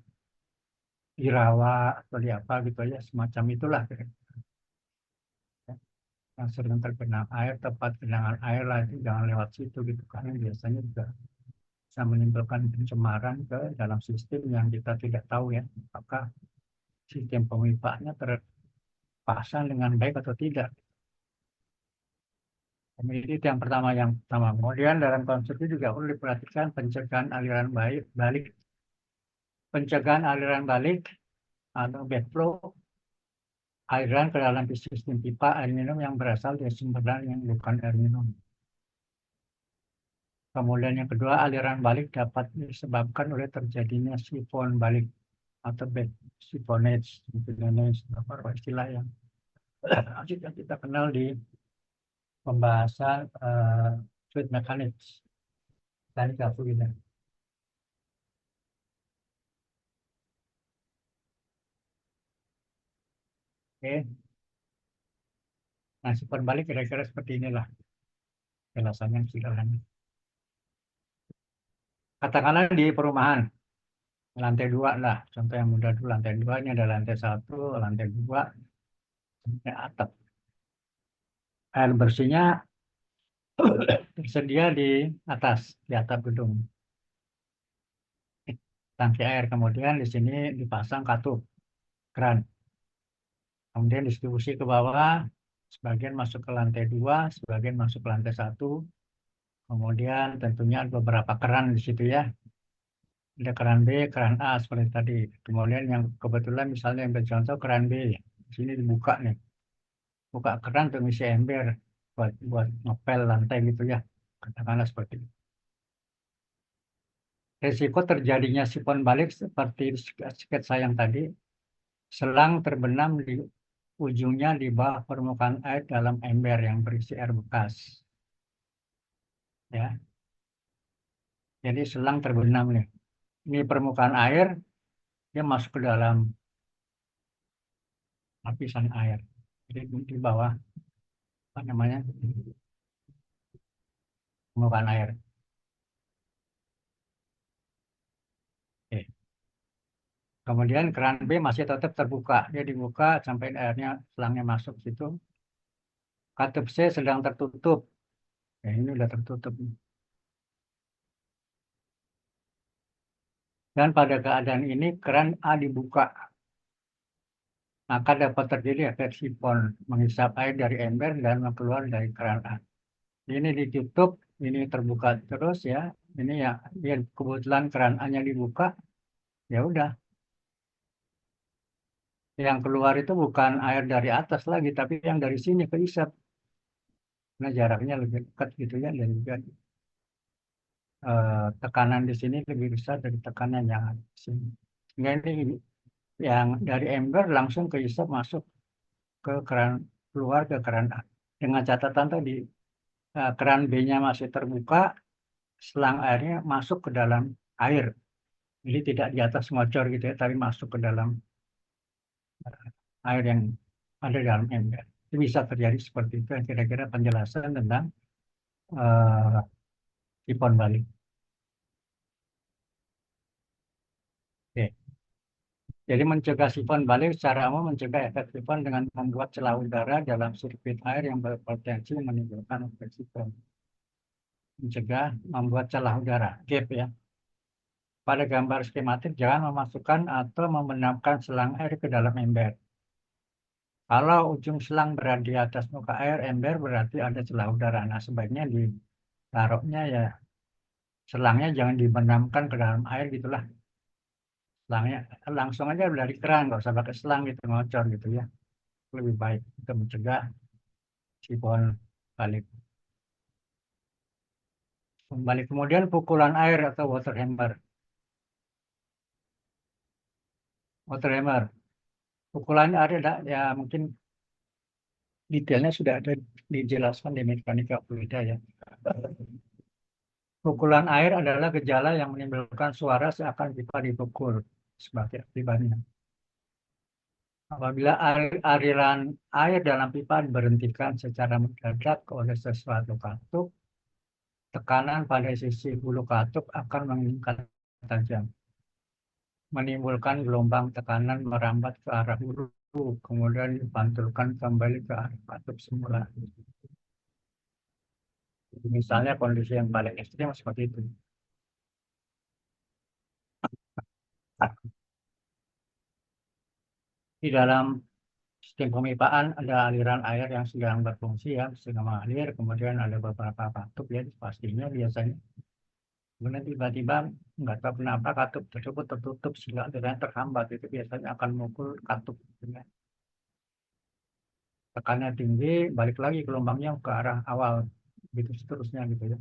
Speaker 1: di rawa atau di apa gitu ya, semacam itulah yang sering tergenang air, tempat genangan air lah, itu jangan lewat situ gitu, karena biasanya juga bisa menimbulkan pencemaran ke dalam sistem yang kita tidak tahu ya, apakah sistem pemipaannya terpasang dengan baik atau tidak. Jadi itu yang pertama. Kemudian dalam konstruksi juga perlu diperhatikan pencegahan aliran balik. Pencegahan aliran balik atau backflow aliran ke dalam sistem pipa air minum yang berasal dari sumber yang bukan air minum. Kemudian yang kedua, aliran balik dapat disebabkan oleh terjadinya sifon balik atau back siphonage, beberapa istilah yang kita kenal di pembahasan fluid mechanics. Tadi aku gitu. Oke. Nah, sifon balik kira-kira seperti inilah jelasannya sederhana. Katakanlah di perumahan, lantai 2 lah, contoh yang mudah dulu, lantai 2 ini ada lantai 1, lantai 2, sampai atap. Air bersihnya tersedia di atap gedung. Tangki air, kemudian di sini dipasang katup, keran. Kemudian distribusi ke bawah, sebagian masuk ke lantai 2, sebagian masuk ke lantai 1. Kemudian tentunya ada beberapa keran di situ ya. Ada keran B, keran A seperti tadi. Kemudian yang kebetulan misalnya yang contoh keran B, di sini dibuka nih. Buka keran untuk ngisi ember buat ngepel lantai gitu ya. Katakanlah seperti itu. Risiko terjadinya sifon balik seperti sketsa yang tadi, selang terbenam di ujungnya di bawah permukaan air dalam ember yang berisi air bekas. Ya. Jadi selang terbenam nih. Ini permukaan air, dia masuk ke dalam lapisan air. Jadi di bawah apa namanya permukaan air. Oke. Kemudian keran B masih tetap terbuka. Dia dibuka sampai airnya selangnya masuk situ. Katup C sedang tertutup. Ya, ini udah tertutup. Dan pada keadaan ini keran A dibuka. Maka dapat terjadi efek sifon menghisap air dari ember dan keluar dari keran A. Ini ditutup, ini terbuka terus ya. Ini ya kebetulan keran A-nya dibuka, ya udah. Yang keluar itu bukan air dari atas lagi, tapi yang dari sini kehisap. Nah jaraknya lebih dekat gitu ya, dan juga tekanan di sini lebih besar dari tekanan yang ada di sini. Sehingga ini yang dari ember langsung kehisap masuk ke keran, keluar ke keran A. Dengan catatan tadi keran B-nya masih terbuka, selang airnya masuk ke dalam air. Jadi tidak di atas ngocor gitu ya, tapi masuk ke dalam air yang ada di dalam ember. Itu bisa terjadi seperti itu. Kira-kira penjelasan tentang uh, sifon balik. Oke. Jadi mencegah sifon balik secara umum mencegah efek sifon dengan membuat celah udara dalam sirkuit air yang berpotensi menimbulkan efek sifon. Mencegah membuat celah udara, gap ya. Pada gambar skematik jangan memasukkan atau membenamkan selang air ke dalam ember. Kalau ujung selang berada di atas muka air ember berarti ada celah udara. Nah sebaiknya ditaruhnya ya selangnya jangan dibenamkan ke dalam air gitulah. Selangnya langsung aja dari keran, nggak usah pakai selang gitu ngocor gitu ya. Lebih baik untuk mencegah sifon balik. Balik kemudian pukulan air atau water hammer. Water hammer. Pukulan air ada ya mungkin detailnya sudah ada dijelaskan di mekanika fluida ya. Pukulan air adalah gejala yang menimbulkan suara seakan pipa dipukul sebagai akibatnya. Apabila aliran air dalam pipa diberhentikan secara mendadak oleh sesuatu katup, tekanan pada sisi hulu katup akan meningkat tajam, menimbulkan gelombang tekanan merambat ke arah hulu, kemudian dipantulkan kembali ke arah katup semula. Misalnya kondisi yang paling ekstrim seperti itu. Di dalam sistem pemipaan ada aliran air yang sedang berfungsi ya, sedang mengalir, kemudian ada beberapa katup ya, pastinya biasanya. Kemudian tiba-tiba nggak tahu kenapa katup tersebut tertutup sehingga aliran terhambat, itu biasanya akan memukul katup. Ya. Tekannya tinggi, balik lagi gelombangnya ke arah awal, gitu seterusnya gitu ya.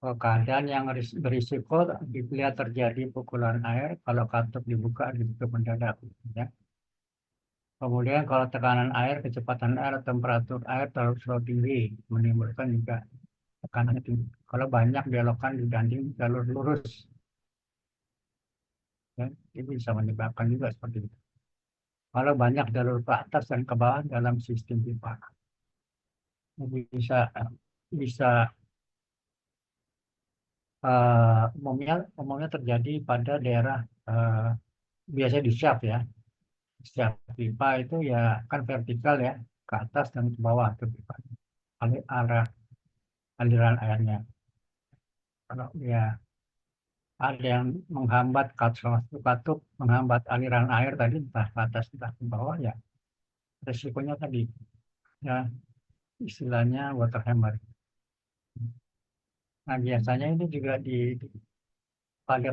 Speaker 1: Keadaan yang berisiko bila terjadi pukulan air kalau katup dibuka ditutup mendadak. Ya. Kemudian kalau tekanan air, kecepatan air, temperatur air terlalu tinggi menimbulkan juga tekanan tinggi. Kalau banyak belokan dibanding jalur lurus, ya, itu bisa menyebabkan juga seperti itu. Kalau banyak jalur ke atas dan ke bawah dalam sistem pipa, bisa bisa umumnya terjadi pada daerah biasa di shaft ya. Shaft pipa itu ya kan vertikal ya, ke atas dan ke bawah itu pipa. Arah aliran airnya. Kalau ya ada yang menghambat katup menghambat aliran air tadi entah ke atas entah ke bawah ya resikonya tadi ya istilahnya water hammer. Nah biasanya ini juga pada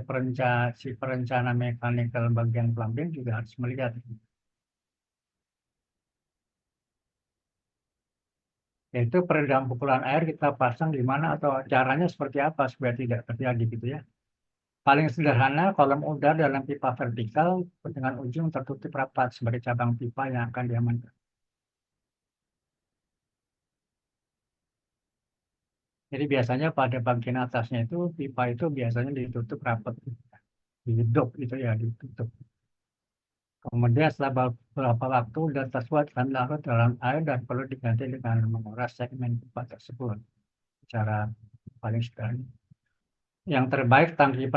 Speaker 1: si perencana mekanikal bagian plumbing juga harus melihat yaitu peredam pukulan air kita pasang di mana atau caranya seperti apa supaya tidak terjadi gitu ya. Paling sederhana kolom udara dalam pipa vertikal dengan ujung tertutup rapat sebagai cabang pipa yang akan diamankan. Jadi biasanya pada bagian atasnya itu pipa itu biasanya ditutup rapat, didop itu ya ditutup. Kemudian setelah beberapa waktu udah tersebut akan larut dalam air dan perlu diganti dengan menguras segmen pipa tersebut. Cara paling sederhana. Yang terbaik tangki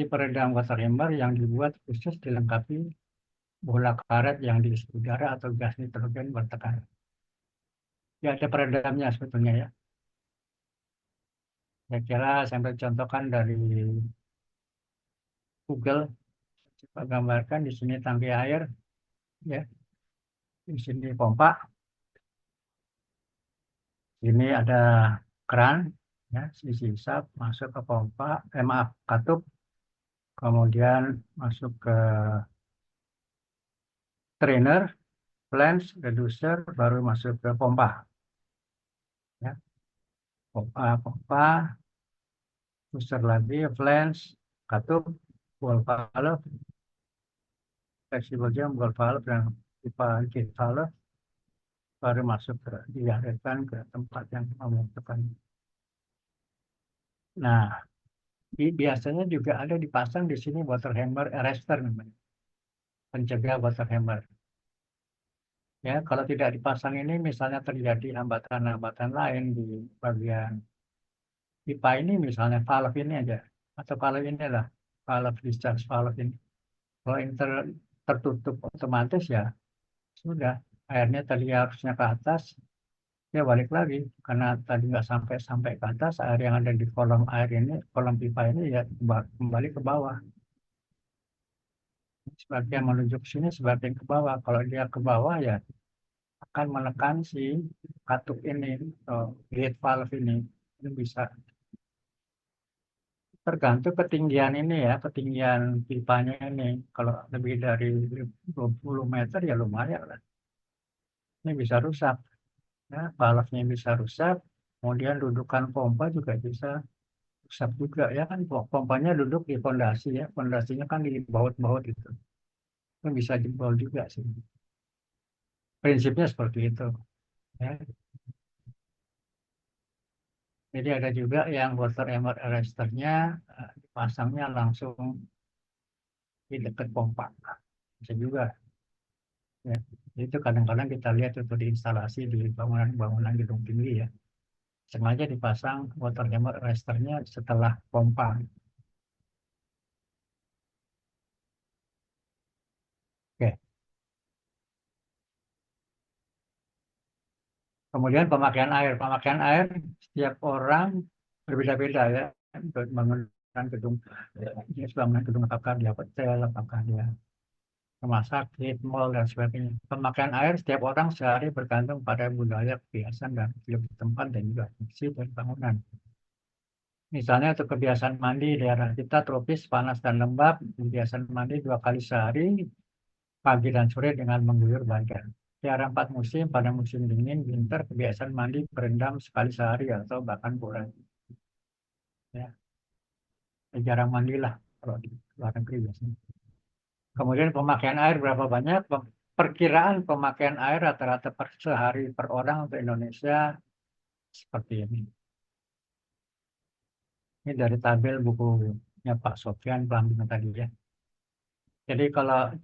Speaker 1: peredam water hammer yang dibuat khusus dilengkapi bola karet yang diisi udara atau gas nitrogen bertekanan. Ya ada peredamnya sebetulnya ya. Saya kira saya contohkan dari Google. Coba gambarkan di sini tangki air, ya. Di sini pompa. Ini ada keran, ya, sisi sap masuk ke pompa, maaf, katup, kemudian masuk ke strainer, flange, reducer, baru masuk ke pompa. Ya. Pompa, booster lagi, flange, katup, ball valve, flexible jam, ball valve, dan pipa gate valve, baru masuk ke dialirkan ke tempat yang membutuhkan. Nah, biasanya juga ada dipasang di sini water hammer arrestor namanya, pencegah water hammer. Ya, kalau tidak dipasang ini misalnya terjadi hambatan-hambatan lain di bagian pipa ini, misalnya valve ini aja, atau valve ini lah, valve discharge valve ini. Kalau ini tertutup otomatis ya sudah, airnya tadi harusnya ke atas, ya balik lagi karena tadi nggak sampai ke atas, air yang ada di kolom air ini, kolom pipa ini ya kembali ke bawah. Sebagian menunjuk sini, sebagian ke bawah. Kalau dia ke bawah ya akan menekan si katup ini, atau gate valve ini bisa tergantung ketinggian ini ya, ketinggian pipanya ini. Kalau lebih dari 20 meter ya lumayan lah. Ini bisa rusak, ya, valve-nya bisa rusak. Kemudian dudukan pompa juga bisa rusak juga ya kan. Pompanya duduk di fondasi ya, fondasinya kan di baut-baut itu. Itu bisa jebol juga sih. Prinsipnya seperti itu. Ya. Jadi ada juga yang water hammer arrestornya dipasangnya langsung di dekat pompa. Bisa juga. Ya. Itu kadang-kadang kita lihat itu di instalasi di bangunan-bangunan gedung tinggi ya. Sengaja dipasang water hammer arrestornya setelah pompa. Oke. Kemudian pemakaian air. Pemakaian air setiap orang berbeda-beda ya. Untuk bangunan gedung, bangunan gedung apakah dia hotel, apakah dia rumah sakit, mal, dan sebagainya. Pemakaian air setiap orang sehari bergantung pada budaya, kebiasaan, dan iklim tempat dan juga fungsi dari bangunan. Misalnya untuk kebiasaan mandi daerah kita tropis, panas dan lembab, kebiasaan mandi 2 kali sehari, pagi dan sore dengan mengguyur badan. Daerah 4 musim, pada musim dingin, winter, kebiasaan mandi berendam sekali sehari atau bahkan kurang. Ya, jarang mandilah kalau di luar negeri biasanya. Kemudian pemakaian air berapa banyak? Perkiraan pemakaian air rata-rata per sehari per orang untuk Indonesia seperti ini. Ini dari tabel bukunya Pak Sofyan Pelambing tadi ya. Jadi kalau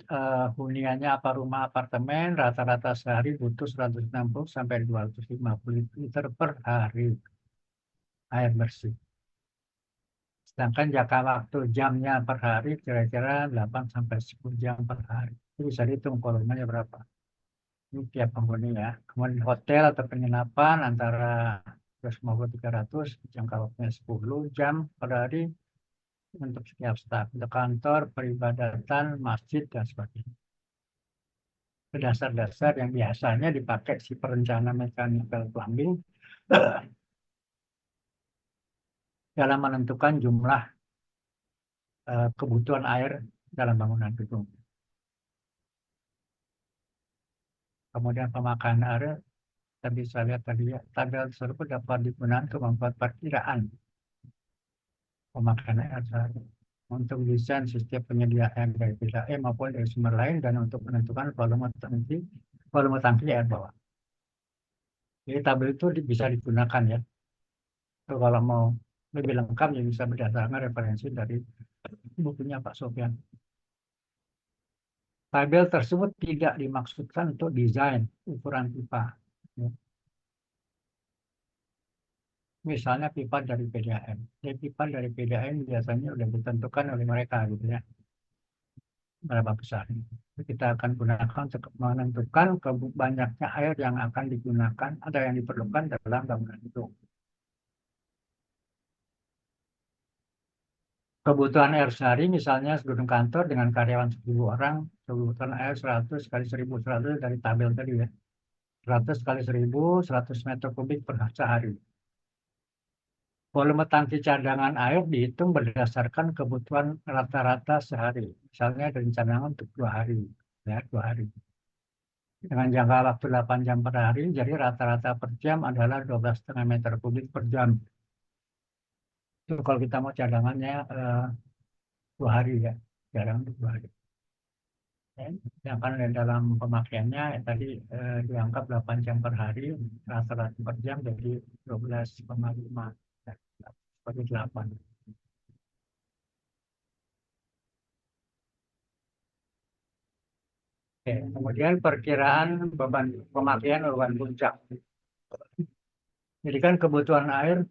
Speaker 1: huniannya apa rumah apartemen rata-rata sehari butuh 160 sampai 250 liter per hari air bersih. Sedangkan jangka waktu jamnya per hari kira-kira 8 sampai 10 jam per hari. Itu bisa dihitung volumenya berapa. Ini tiap penghuni ya. Kemudian hotel atau penginapan antara 250-300, jangka waktunya 10 jam per hari untuk setiap staf. Untuk kantor, peribadatan, masjid, dan sebagainya. Itu dasar-dasar yang biasanya dipakai si perencana mechanical plumbing dalam menentukan jumlah kebutuhan air dalam bangunan gedung. Kemudian pemakaian air, kita bisa lihat tadi ya, tabel tersebut dapat digunakan untuk membuat perkiraan pemakaian air sehari. Untuk desain sistem penyediaan dari PDAM maupun dari sumber lain dan untuk menentukan volume tangki air bawah. Jadi tabel itu bisa digunakan ya. Tuh, kalau mau lebih lengkap ya bisa berdasarkan referensi dari bukunya Pak Sofyan. Tabel tersebut tidak dimaksudkan untuk desain ukuran pipa. Ya. Misalnya pipa dari PDAM. Jadi pipa dari PDAM biasanya sudah ditentukan oleh mereka gitu ya, berapa besar. Kita akan gunakan untuk menentukan banyaknya air yang akan digunakan, ada yang diperlukan dalam bangunan itu. Kebutuhan air sehari misalnya gedung kantor dengan karyawan 1000 orang, kebutuhan air 100 kali 1100 dari tabel tadi ya. 100 kali 1000, 100 meter kubik per sehari. Volume tangki cadangan air dihitung berdasarkan kebutuhan rata-rata sehari. Misalnya dari cadangan untuk 2 hari, ya 2 hari. Dengan jangka waktu 8 jam per hari, jadi rata-rata per jam adalah 12,5 meter kubik per jam. Itu kalau kita mau cadangannya 2 hari ya, cadangan untuk 2 hari. Ya, sedangkan dalam pemakaiannya tadi dianggap 8 jam per hari, rata-rata per jam jadi 12,5 ya, seperti 8. Oke, kemudian perkiraan beban pemakaian beban puncak. Jadi kan kebutuhan air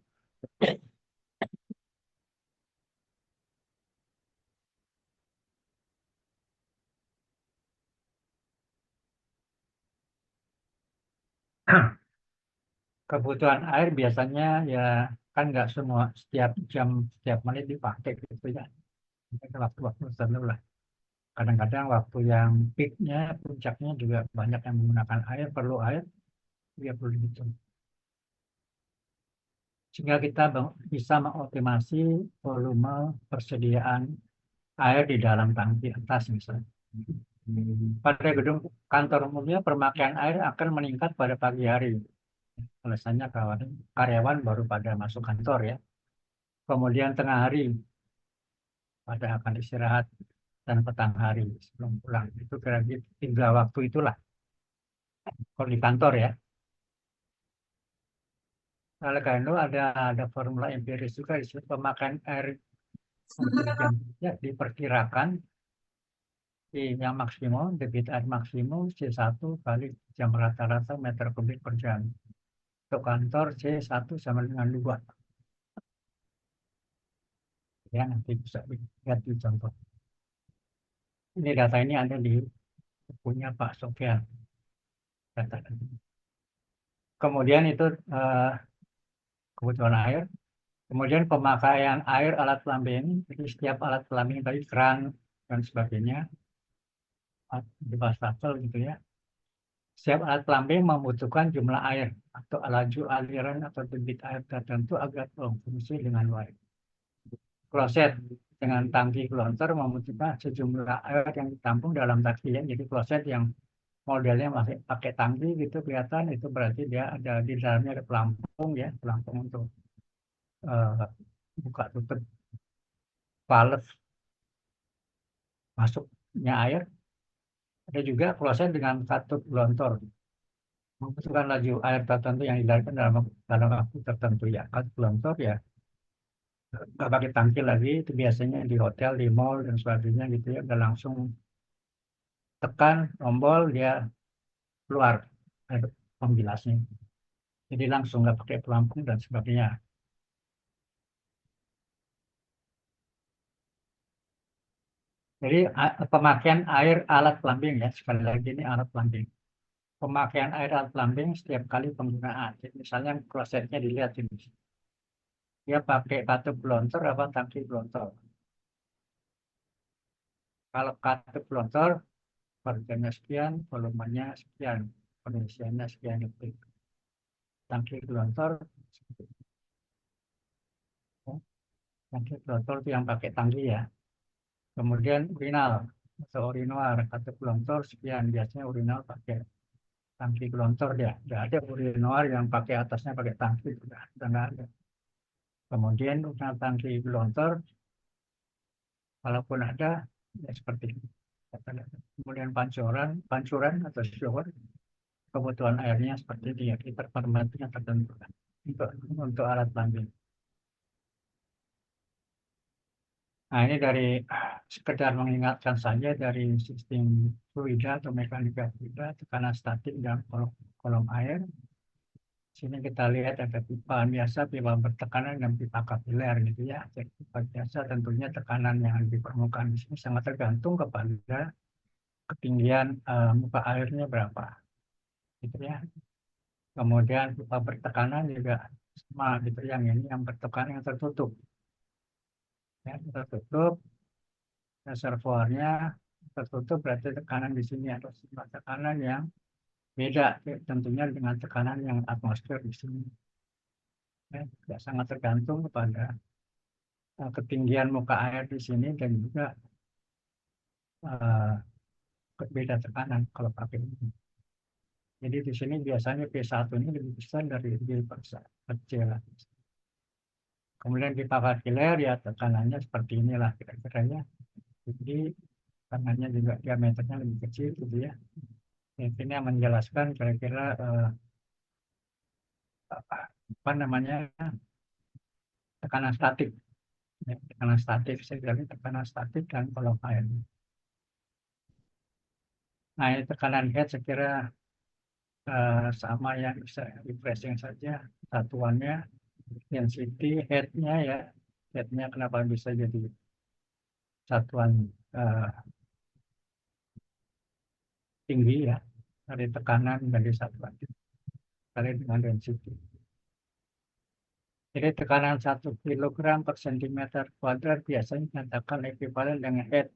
Speaker 1: kebutuhan air biasanya ya kan nggak semua setiap jam setiap menit dipakai gitu ya. Ada waktu-waktu tertentu lah. Kadang-kadang waktu yang peaknya puncaknya juga banyak yang menggunakan air, perlu air, dia perlu dihitung. Sehingga kita bisa mengoptimasi volume persediaan air di dalam tangki atas misalnya. Pada gedung kantor umumnya pemakaian air akan meningkat pada pagi hari. Alasannya karyawan baru pada masuk kantor ya. Kemudian tengah hari pada akan istirahat dan petang hari sebelum pulang. Itu kira-kira 3 waktu itulah kalau di kantor ya. Oleh karena itu ada formula empiris juga di situ pemakaian air untuk jam kerja diperkirakan yang maksimum debit air maksimum C1 kali jam rata-rata meter kubik per jam. Untuk kantor C1 sama dengan 2. Ya, nanti bisa lihat di contoh. Ini data ini ada di bukunya Pak Sofyan. Data. Kemudian itu kebutuhan air. Kemudian pemakaian air alat pelamping. Jadi setiap alat pelamping tadi keran dan sebagainya di wastafel gitu ya. Setiap alat pelamping membutuhkan jumlah air atau laju aliran atau debit air tertentu agar berfungsi dengan baik. Kloset dengan tangki kelontor membutuhkan sejumlah air yang ditampung dalam tangki ya. Jadi kloset yang modelnya masih pakai tangki gitu kelihatan itu berarti dia ada di dalamnya ada pelampung ya, pelampung untuk eh, buka tutup valve masuknya air. Ada juga kloset dengan katup gelontor membutuhkan laju air tertentu yang dilarikan dalam waktu tertentu ya. Katup gelontor ya nggak pakai tangki lagi, itu biasanya di hotel, di mall dan sebagainya gitu ya, udah langsung tekan tombol dia keluar air pembilasnya. Jadi langsung nggak pakai pelampung dan sebagainya. Jadi pemakaian air alat plumbing ya, sekali lagi ini alat plumbing. Pemakaian air alat plumbing setiap kali penggunaan. Jadi misalnya klosetnya dilihat ini. Dia pakai katup gelontor apa tangki gelontor. Kalau katup gelontor, harganya sekian, volumenya sekian, pengisiannya sekian detik. Tangki gelontor, tangki gelontor itu yang pakai tangki ya. Kemudian urinal atau urinoir, katup gelontor sekian, biasanya urinal pakai tangki gelontor dia. Tidak ada urinoir yang pakai atasnya pakai tangki, sudah nggak ada. Kemudian untuk tangki gelontor, kalaupun ada, ya seperti ini. Kemudian pancuran atau shower, kebutuhan airnya seperti ini ya, kita permatinya tertentu untuk alat lambung. Nah, ini dari sekedar mengingatkan saja dari sistem fluida atau mekanika fluida, tekanan statik dan kolom air. Sini kita lihat ada pipa biasa, pipa bertekanan dan pipa kapiler gitu ya. Jadi pipa biasa tentunya tekanan yang di permukaan di sini sangat tergantung kepada ketinggian muka airnya berapa, gitu ya. Kemudian pipa bertekanan juga sama gitu, yang ini yang bertekanan yang tertutup, ya tertutup reservoirnya tertutup, berarti tekanan di sini ada tekanan yang beda tentunya dengan tekanan yang atmosfer di sini. Ya, sangat tergantung kepada ketinggian muka air di sini dan juga beda tekanan kalau pakai ini. Jadi di sini biasanya P1 ini lebih besar dari B kecil. Kemudian di papiler ya tekanannya seperti inilah kira-kira ya. Jadi tekanannya juga diameternya lebih kecil gitu ya. Ini yang menjelaskan kira-kira apa namanya tekanan statik. Ya, tekanan statik, sekali tekanan statik dan kolom air. Nah, ini tekanan head saya kira sama ya, bisa refreshing saja satuannya, density headnya ya, headnya kenapa bisa jadi satuan eh, tinggi ya, dari tekanan dari satuan kali dengan density. Jadi tekanan 1 kg per cm² biasanya dinyatakan ekuivalen dengan head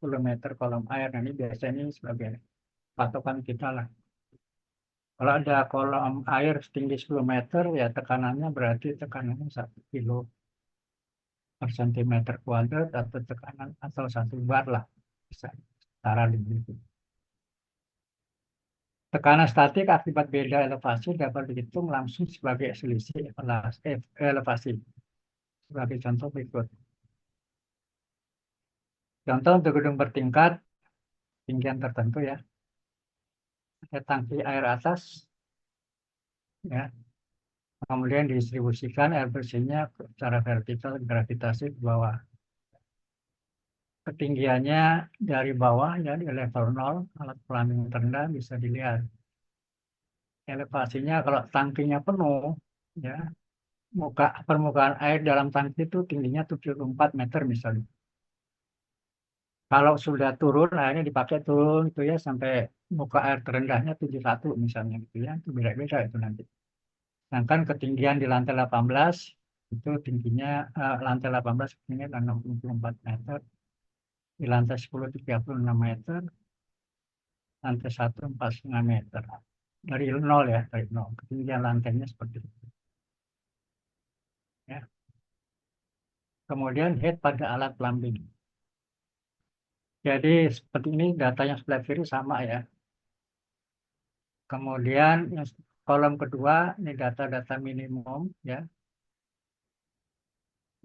Speaker 1: 10 meter kolom air. Nah, ini biasanya sebagai patokan kita lah. Kalau ada kolom air setinggi 10 meter, ya tekanannya berarti tekanannya 1 kg per cm² atau tekanan atau 1 bar lah. Bisa setara begitu. Tekanan statik akibat beda elevasi dapat dihitung langsung sebagai selisih elevasi. Sebagai contoh berikut. Contoh untuk gedung bertingkat, tinggian tertentu ya. Ada tangki air atas, ya. Kemudian didistribusikan air bersihnya secara vertikal gravitasi ke bawah. Ketinggiannya dari bawah ya di level 0, alat pelamping terendah bisa dilihat. Elevasinya kalau tangkinya penuh, ya permukaan air dalam tangki itu tingginya 74 meter misalnya. Kalau sudah turun, airnya dipakai turun itu ya sampai muka air terendahnya 71 misalnya gitu ya, itu beda-beda itu nanti. Sedangkan ketinggian di lantai 18 itu tingginya lantai 18 tingginya 64 meter, di lantai 10 36 meter, lantai 1 4,5 meter. Dari nol ya, dari nol. Ketinggian lantainya seperti itu. Ya. Kemudian head pada alat plumbing. Jadi seperti ini datanya sebelah kiri sama ya. Kemudian yang kolom kedua ini data-data minimum ya,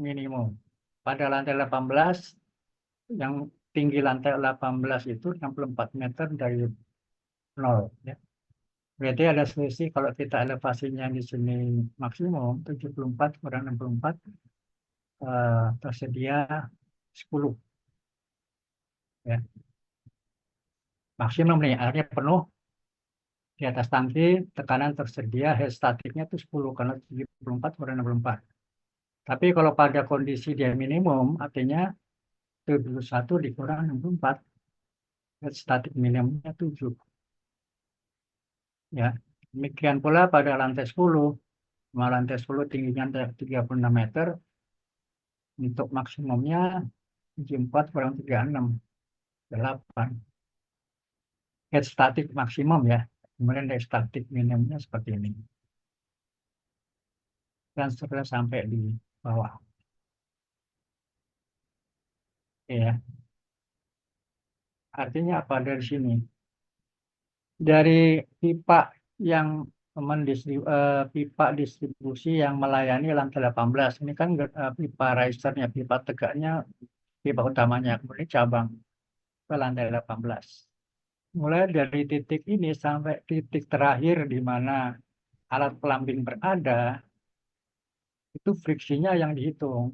Speaker 1: minimum. Pada lantai 18 yang tinggi lantai 18 itu 64 meter dari nol ya. Berarti ada selisih kalau kita elevasinya di sini maksimum 74 kurang 64 tersedia 10 ya. Maksimum nih airnya penuh di atas tangki, tekanan tersedia head statiknya itu 10 karena 74 kurang 64. Tapi kalau pada kondisi dia minimum, artinya 71 dikurang 64, head statik minimumnya 7. Ya, demikian pula pada lantai 10, lantai 10 tingginya 36 meter, untuk maksimumnya 74 kurang 36, 8. Head statik maksimum ya, kemudian head statik minimumnya seperti ini. Dan setelah sampai di bawah. Ya, artinya apa dari sini? Dari pipa yang pipa distribusi yang melayani lantai 18. Ini kan pipa risernya, pipa tegaknya, pipa utamanya, kemudian cabang ke lantai 18. Mulai dari titik ini sampai titik terakhir di mana alat pelamping berada, itu friksinya yang dihitung.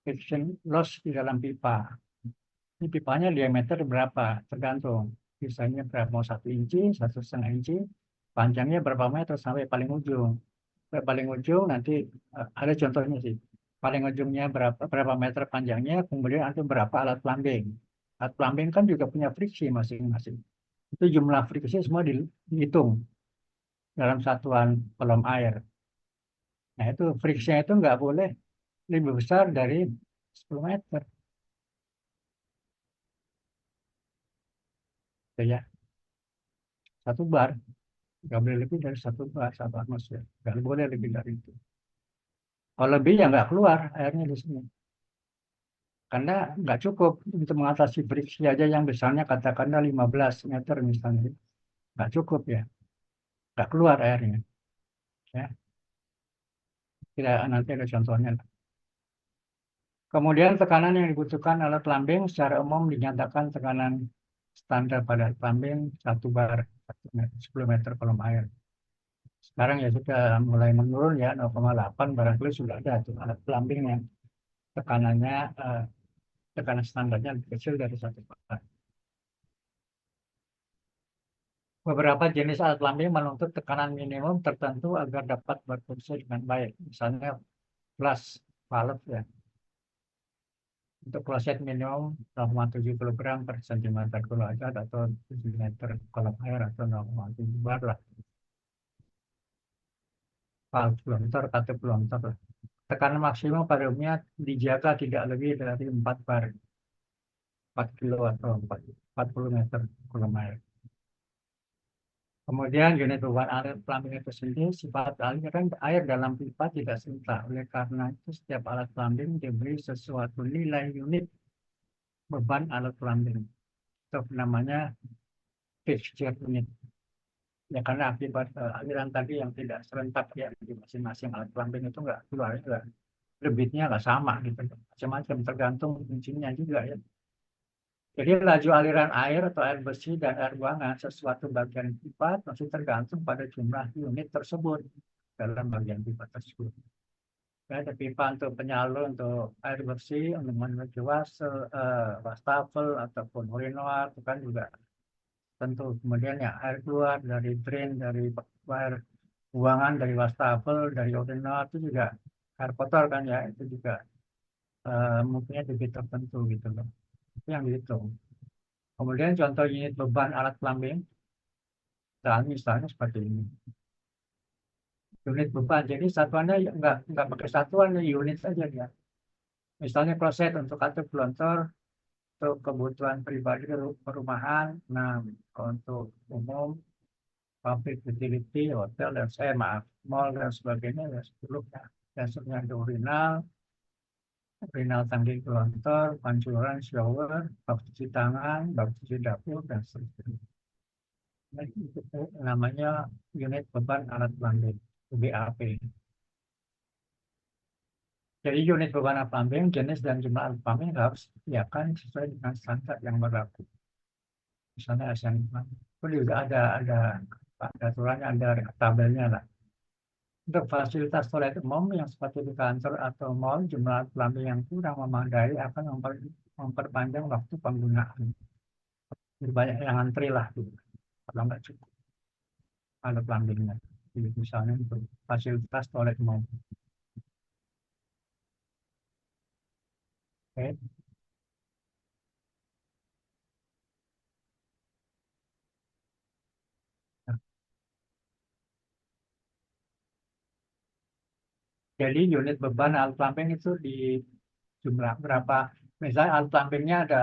Speaker 1: friction loss di dalam pipa. Ini pipanya diameter berapa? Tergantung. Misalnya berapa, mau 1 inci, 1,5 inci, panjangnya berapa meter sampai paling ujung. Sampai paling ujung nanti ada contohnya sih. Paling ujungnya berapa meter panjangnya, kemudian ada berapa alat plumbing. Alat plumbing kan juga punya friksi masing-masing. Itu jumlah friksi semua dihitung dalam satuan kolom air. Nah itu friksinya itu nggak boleh lebih besar dari 10 meter. Gitu ya. 1 bar. Nggak boleh lebih dari 1 bar, 1 atmosfer. Nggak boleh lebih dari itu. Kalau lebih ya nggak keluar airnya di sini. Karena nggak cukup untuk mengatasi friksi aja yang besarnya katakanlah 15 meter misalnya. Nggak cukup ya. Nggak keluar airnya. Ya. Tidak, nanti ada contohnya. Kemudian tekanan yang dibutuhkan alat plumbing secara umum dinyatakan tekanan standar pada plumbing 1 bar 10 meter kolom air. Sekarang ya sudah mulai menurun ya 0,8 barangkali sudah ada tuh alat plumbing yang tekanannya tekanan standarnya lebih kecil dari 1 bar. Beberapa jenis alat plumbing menuntut tekanan minimum tertentu agar dapat berfungsi dengan baik. Misalnya flush valve ya. Untuk kloset minimum 0,7 kg per cm kalau ada atau 7 meter kolom air atau 0,7 bar lah. Valve pelontor atau pelontor lah. Tekanan maksimum pada umumnya dijaga tidak lebih dari 4 bar, 4 kilo atau 40 meter kolom air. Kemudian unit beban air plumbing itu sendiri sifat aliran air dalam pipa tidak serta. Oleh karena itu setiap alat plumbing diberi sesuatu nilai unit beban alat plumbing. Itu namanya fixture unit. Ya karena akibat aliran tadi yang tidak serentak ya di masing-masing alat plumbing itu nggak keluar juga. Debitnya nggak sama gitu. Macam-macam tergantung kuncinya juga ya. Jadi laju aliran air atau air bersih dan air buangan sesuatu bagian pipa masih tergantung pada jumlah unit tersebut dalam bagian pipa tersebut. Ya, ada pipa untuk penyalur untuk air bersih, untuk menuju wastafel ataupun urinoir itu kan juga tentu. Kemudian ya air keluar dari drain, dari air buangan, dari wastafel, dari urinoir itu juga air kotor kan ya, itu juga mempunyai debit tertentu gitu loh. Itu yang dihitung. Kemudian contoh unit beban alat plumbing, dan misalnya seperti ini. Unit beban, jadi satuannya nggak pakai satuan, unit saja ya. Misalnya kloset untuk atap pelontor, untuk kebutuhan pribadi perumahan, nah untuk umum, public utility, hotel, dan mall dan sebagainya ya 10 ya. Dan sebenarnya urinal tangki pelontor, pancuran, shower, bak cuci tangan, bak cuci dapur, dan seterusnya. Nah, itu namanya unit beban alat plumbing, UBAP. Jadi unit beban alat plumbing, jenis dan jumlah alat plumbing harus disediakan sesuai dengan standar yang berlaku. Misalnya ASEAN, itu juga ada aturannya, ada tabelnya lah. Untuk fasilitas toilet umum yang seperti di kantor atau mall, jumlah alat plumbing yang kurang memadai akan memperpanjang waktu penggunaan. Jadi banyak yang antri lah, gitu. Kalau nggak cukup alat plumbingnya. Jadi misalnya untuk fasilitas toilet umum. Oke. Jadi unit beban alat plumbing itu di jumlah berapa? Misalnya alat plumbingnya ada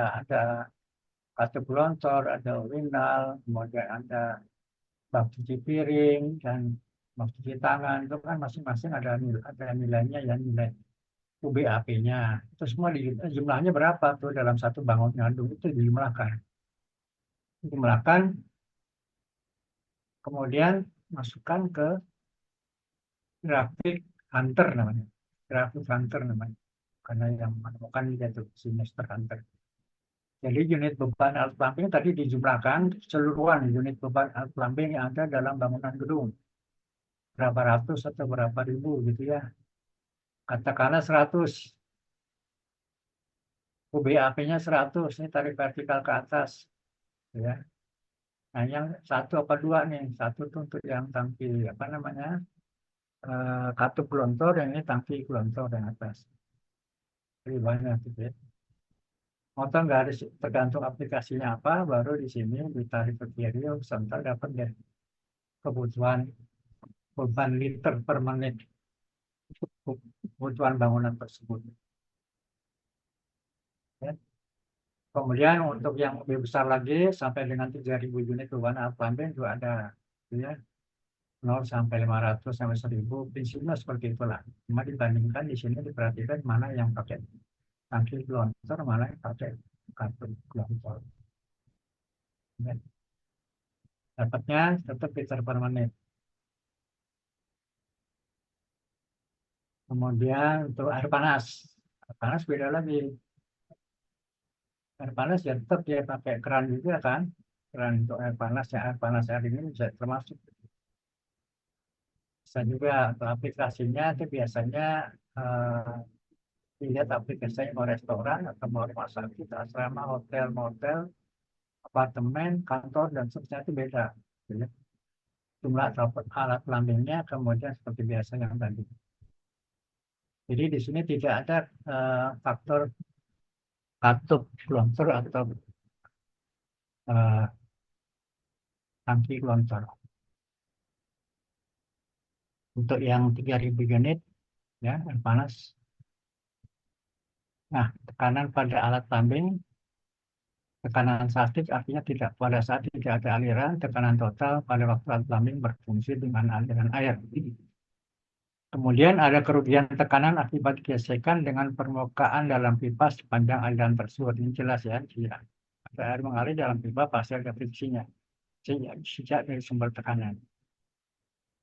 Speaker 1: kaca pelontor, ada urinal, kemudian ada bak cuci piring dan bak cuci tangan. Itu kan masing-masing ada nilainya ya, nilai UBAP-nya. Itu semua jumlahnya berapa tuh dalam satu bangun ngandung itu dijumlahkan. Dijumlahkan, kemudian masukkan ke grafik Hunter namanya. Grafik Hunter namanya. Karena yang menemukan itu semester Hunter. Jadi unit beban alat plumbing tadi dijumlahkan keseluruhan unit beban alat plumbing yang ada dalam bangunan gedung. Berapa ratus atau berapa ribu gitu ya. Katakanlah 100. UBAP-nya 100, ini tarik vertikal ke atas. Ya. Nah, yang satu apa dua nih? Satu tuh untuk yang tangki apa namanya katup gelontor, yang ini tangki gelontor yang atas. Jadi banyak gitu ya. Motor nggak harus tergantung aplikasinya apa, baru di sini ditarik ke kiri, horizontal dapat deh kebutuhan beban liter per menit kebutuhan bangunan tersebut. Ya. Kemudian untuk yang lebih besar lagi sampai dengan 3.000 unit beban alat pump juga ada, ya. 0 sampai 500 sampai 1.000 prinsipnya seperti itulah. Cuma dibandingkan di sini diperhatikan mana yang pakai tangki gelontor, mana yang pakai kartu gelontor. Ya. Dapatnya tetap liter per menit. Kemudian untuk air panas. Air panas beda lagi. Air panas ya tetap dia pakai keran juga kan. Keran untuk air panas, ya air panas air ini bisa termasuk. Bisa juga untuk aplikasinya itu biasanya eh, dilihat aplikasinya mau restoran atau mau rumah sakit, asrama, hotel, motel, apartemen, kantor, dan seterusnya itu beda. Jadi, jumlah alat kelaminnya kemudian seperti biasa yang tadi. Jadi di sini tidak ada faktor katup gelontor atau eh, tangki gelontor. Untuk yang 3.000 unit, ya, air panas. Nah, tekanan pada alat pumping, tekanan statik artinya tidak pada saat tidak ada aliran, tekanan total pada waktu alat pumping berfungsi dengan aliran air. Kemudian ada kerugian tekanan akibat gesekan dengan permukaan dalam pipa sepanjang aliran tersebut. Ini jelas ya, ada air mengalir dalam pipa pasti ada friksi-nya. Sejak dari sumber tekanan.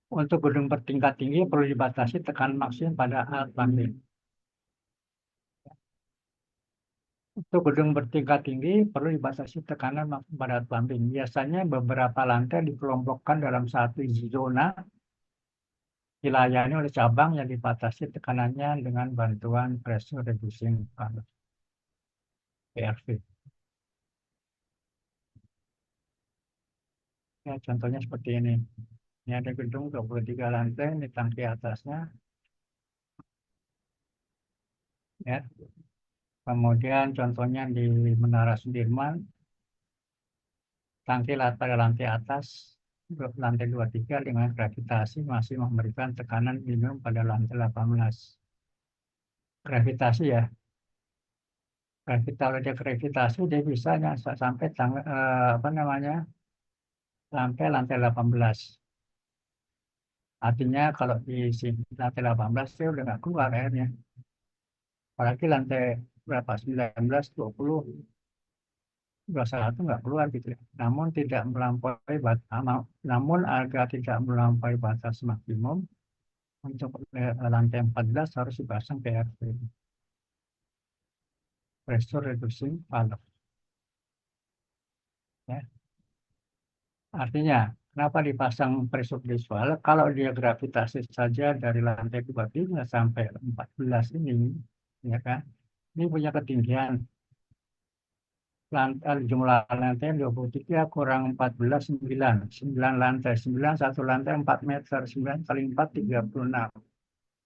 Speaker 1: Untuk gedung bertingkat tinggi perlu dibatasi tekanan maksimum pada alat pumping. Untuk gedung bertingkat tinggi perlu dibatasi tekanan maksimum pada alat pumping. Biasanya beberapa lantai dikelompokkan dalam satu zona, dilayani oleh cabang yang dibatasi tekanannya dengan bantuan pressure reducing valve (PRV). Ya, contohnya seperti ini. Ini ada gedung 23 lantai, ini tangki atasnya. Ya. Kemudian contohnya di Menara Sudirman, tangki pada lantai atas, lantai 23 dengan gravitasi masih memberikan tekanan minimum pada lantai 18. Gravitasi ya, kalau dia gravitasi dia bisa sampai apa namanya, sampai lantai 18. Artinya kalau di sini lantai 18 dia udah nggak keluar airnya. Apalagi lantai berapa, 19, 20, 21 nggak keluar gitu ya. Namun tidak melampaui batas, namun agar tidak melampaui batas maksimum untuk lantai 14 harus dipasang PRV, pressure reducing valve. Ya. Artinya, kenapa dipasang pressure reducing valve? Kalau dia gravitasi saja dari lantai 23 sampai 14 ini, ya kan? Ini punya ketinggian. Jumlah lantai 23 kurang 14, 9. 9 lantai, 9 satu lantai 4 meter, 9 kali 4, 36.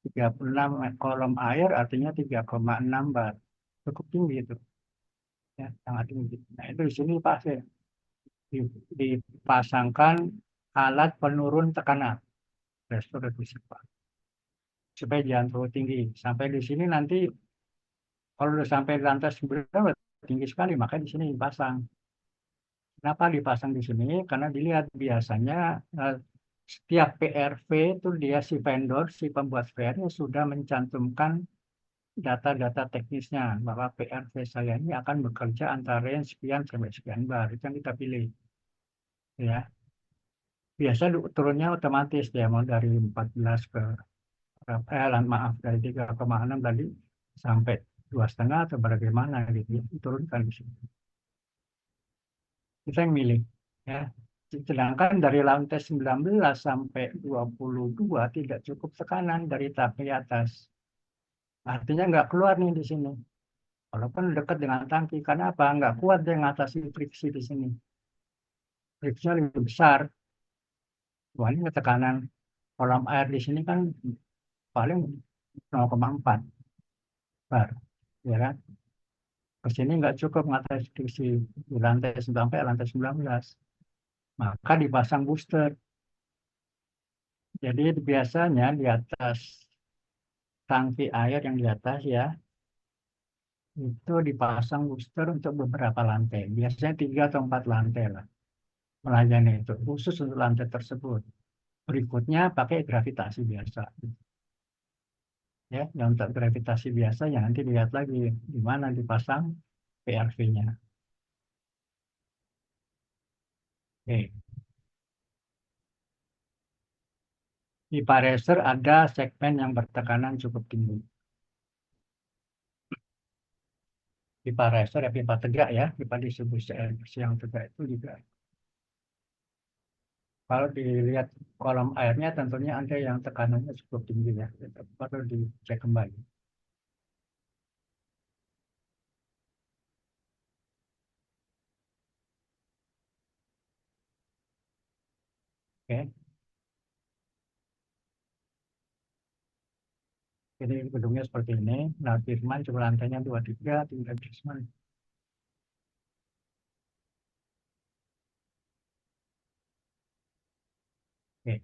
Speaker 1: 36 kolom air artinya 3,6 bar. Cukup tinggi itu. Ya, sangat tinggi. Nah, itu di sini pasti dipasangkan alat penurun tekanan, pressure reducing valve, supaya jangan terlalu tinggi. Sampai di sini nanti kalau udah sampai lantai 9 udah tinggi sekali, makanya di sini dipasang. Kenapa dipasang di sini? Karena dilihat biasanya setiap PRV itu dia si vendor, si pembuat VR-nya sudah mencantumkan data-data teknisnya bahwa PRV saya ini akan bekerja antara yang sekian sampai sekian bar. Itu yang kita pilih. Ya. Biasa turunnya otomatis ya, mau dari 14 ke maaf dari 3,6 tadi sampai 2,5 atau bagaimana gitu ya, diturunkan di sini. Kita yang milih ya. Sedangkan dari lantai 19 sampai 22 tidak cukup tekanan dari tapi atas. Artinya nggak keluar nih di sini. walaupun dekat dengan tangki. Karena apa? Nggak kuat dia mengatasi friksi di sini. Friksinya lebih besar. Wah, ini tekanan kolam air di sini kan paling 0,4 bar, ya kan? Ke sini nggak cukup mengatasi friksi di lantai sampai lantai 19. Maka dipasang booster. Jadi biasanya di atas tangki air yang di atas ya, itu dipasang booster untuk beberapa lantai. Biasanya 3 atau 4 lantai lah melayani itu, khusus untuk lantai tersebut. Berikutnya pakai gravitasi biasa. Ya, yang untuk gravitasi biasa ya nanti lihat lagi di mana dipasang PRV-nya. Oke. Di parameter ada segmen yang bertekanan cukup tinggi. Pipa racer ya pipa tegak ya, pipa distribusi air bersih yang tegak itu juga. Kalau dilihat kolam airnya tentunya ada yang tekanannya cukup tinggi ya, itu perlu dicek kembali. Oke, jadi gedungnya seperti ini. Nah, Firman coba lantainya 23, tinggal Firman. Oke,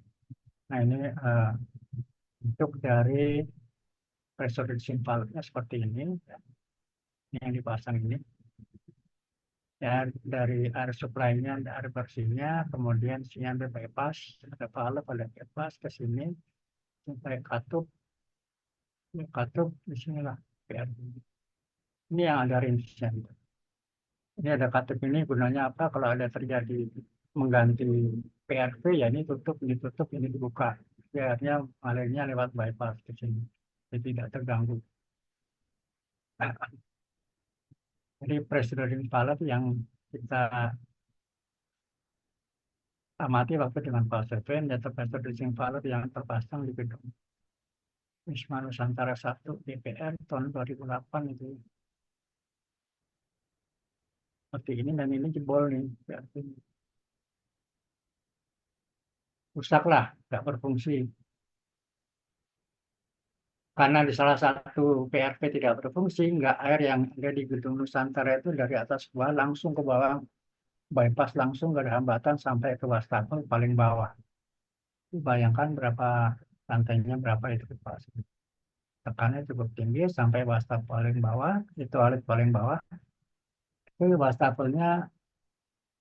Speaker 1: nah ini bentuk dari pressure reducing valve-nya seperti ini. Ini yang dipasang ini. Ya, dari air supply-nya, ada air bersihnya, kemudian sini ada bypass, ada valve, ada bypass ke sini, sampai katup, katup di sinilah PRV. Ini yang ada rincisnya. Ini ada katup ini gunanya apa? Kalau ada terjadi mengganti PRV ya ini tutup, ini tutup, ini dibuka. Akhirnya alirnya lewat bypass ke sini. Jadi tidak terganggu. Jadi pressure valve yang kita amati waktu dengan Pak Seven, yaitu pressure valve yang terpasang di gedung Wisma Nusantara 1 DPR tahun 2008 itu. Seperti ini dan ini jebol nih. Berarti rusak lah, nggak berfungsi. Karena di salah satu PRV tidak berfungsi, nggak air yang ada di gedung Nusantara itu dari atas bawah langsung ke bawah, bypass langsung nggak ada hambatan sampai ke wastafel paling bawah. Bayangkan berapa lantainya berapa itu Pak. Tekanannya cukup tinggi sampai wastafel paling bawah, itu alit paling bawah, itu wastafelnya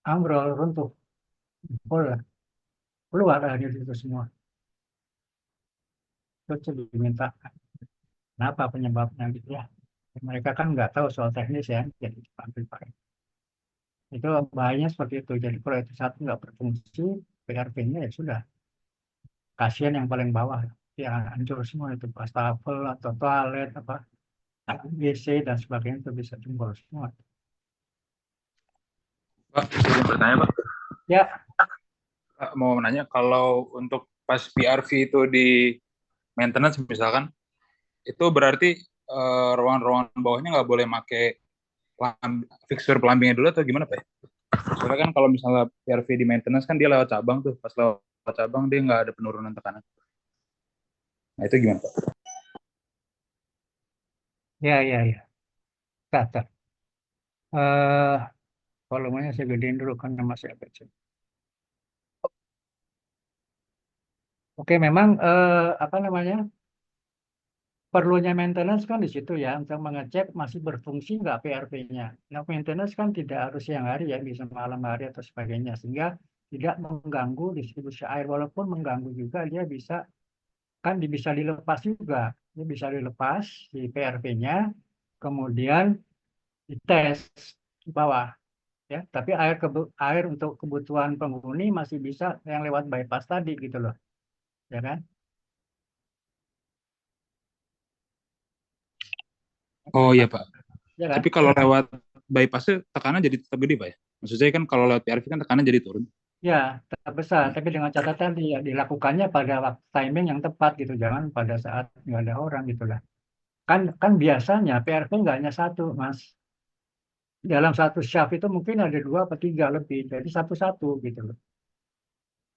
Speaker 1: ambrol, runtuh, full, keluar airnya itu semua. Terus diminta kenapa penyebabnya gitu ya. Mereka kan nggak tahu soal teknis ya, jadi dipanggil pakai. Itu bahayanya seperti itu. Jadi kalau itu satu nggak berfungsi, PRV-nya ya sudah. Kasihan yang paling bawah, ya hancur semua itu wastafel atau toilet apa WC dan sebagainya itu bisa jebol semua.
Speaker 2: Pak, izin bertanya, Pak.
Speaker 1: Ya,
Speaker 2: Pak, mau nanya kalau untuk pas PRV itu di maintenance misalkan, itu berarti ruangan-ruangan bawahnya nggak boleh pakai fixture plumbingnya dulu atau gimana, Pak? Soalnya kan kalau misalnya PRV di maintenance kan dia lewat cabang tuh, pas lewat cabang dia nggak ada penurunan tekanan. Nah itu gimana, Pak?
Speaker 1: ya, ya, ya. Kata. Eh, volumenya saya gedein dulu karena masih agak kecil. Oke, memang apa namanya perlunya maintenance kan di situ ya untuk mengecek masih berfungsi nggak PRV-nya. Nah, maintenance kan tidak harus siang hari ya, bisa malam hari atau sebagainya sehingga tidak mengganggu distribusi air walaupun mengganggu juga dia bisa kan bisa dilepas juga, dia bisa dilepas di PRV-nya kemudian dites di bawah ya. Tapi air untuk kebutuhan penghuni masih bisa yang lewat bypass tadi gitu loh, ya kan?
Speaker 2: Oh iya, Pak.
Speaker 1: Ya
Speaker 2: Tapi
Speaker 1: kan?
Speaker 2: kalau lewat bypassnya tekanan jadi tetap gede, Pak ya? Maksud saya kan kalau lewat PRV kan tekanan jadi turun.
Speaker 1: Ya, tetap besar, tapi dengan catatan dilakukannya pada waktu timing yang tepat gitu, jangan pada saat nggak ada orang gitulah. kan biasanya PRV nggak hanya satu, Mas. Dalam satu shaft itu mungkin ada dua atau tiga lebih, jadi satu-satu gitu loh,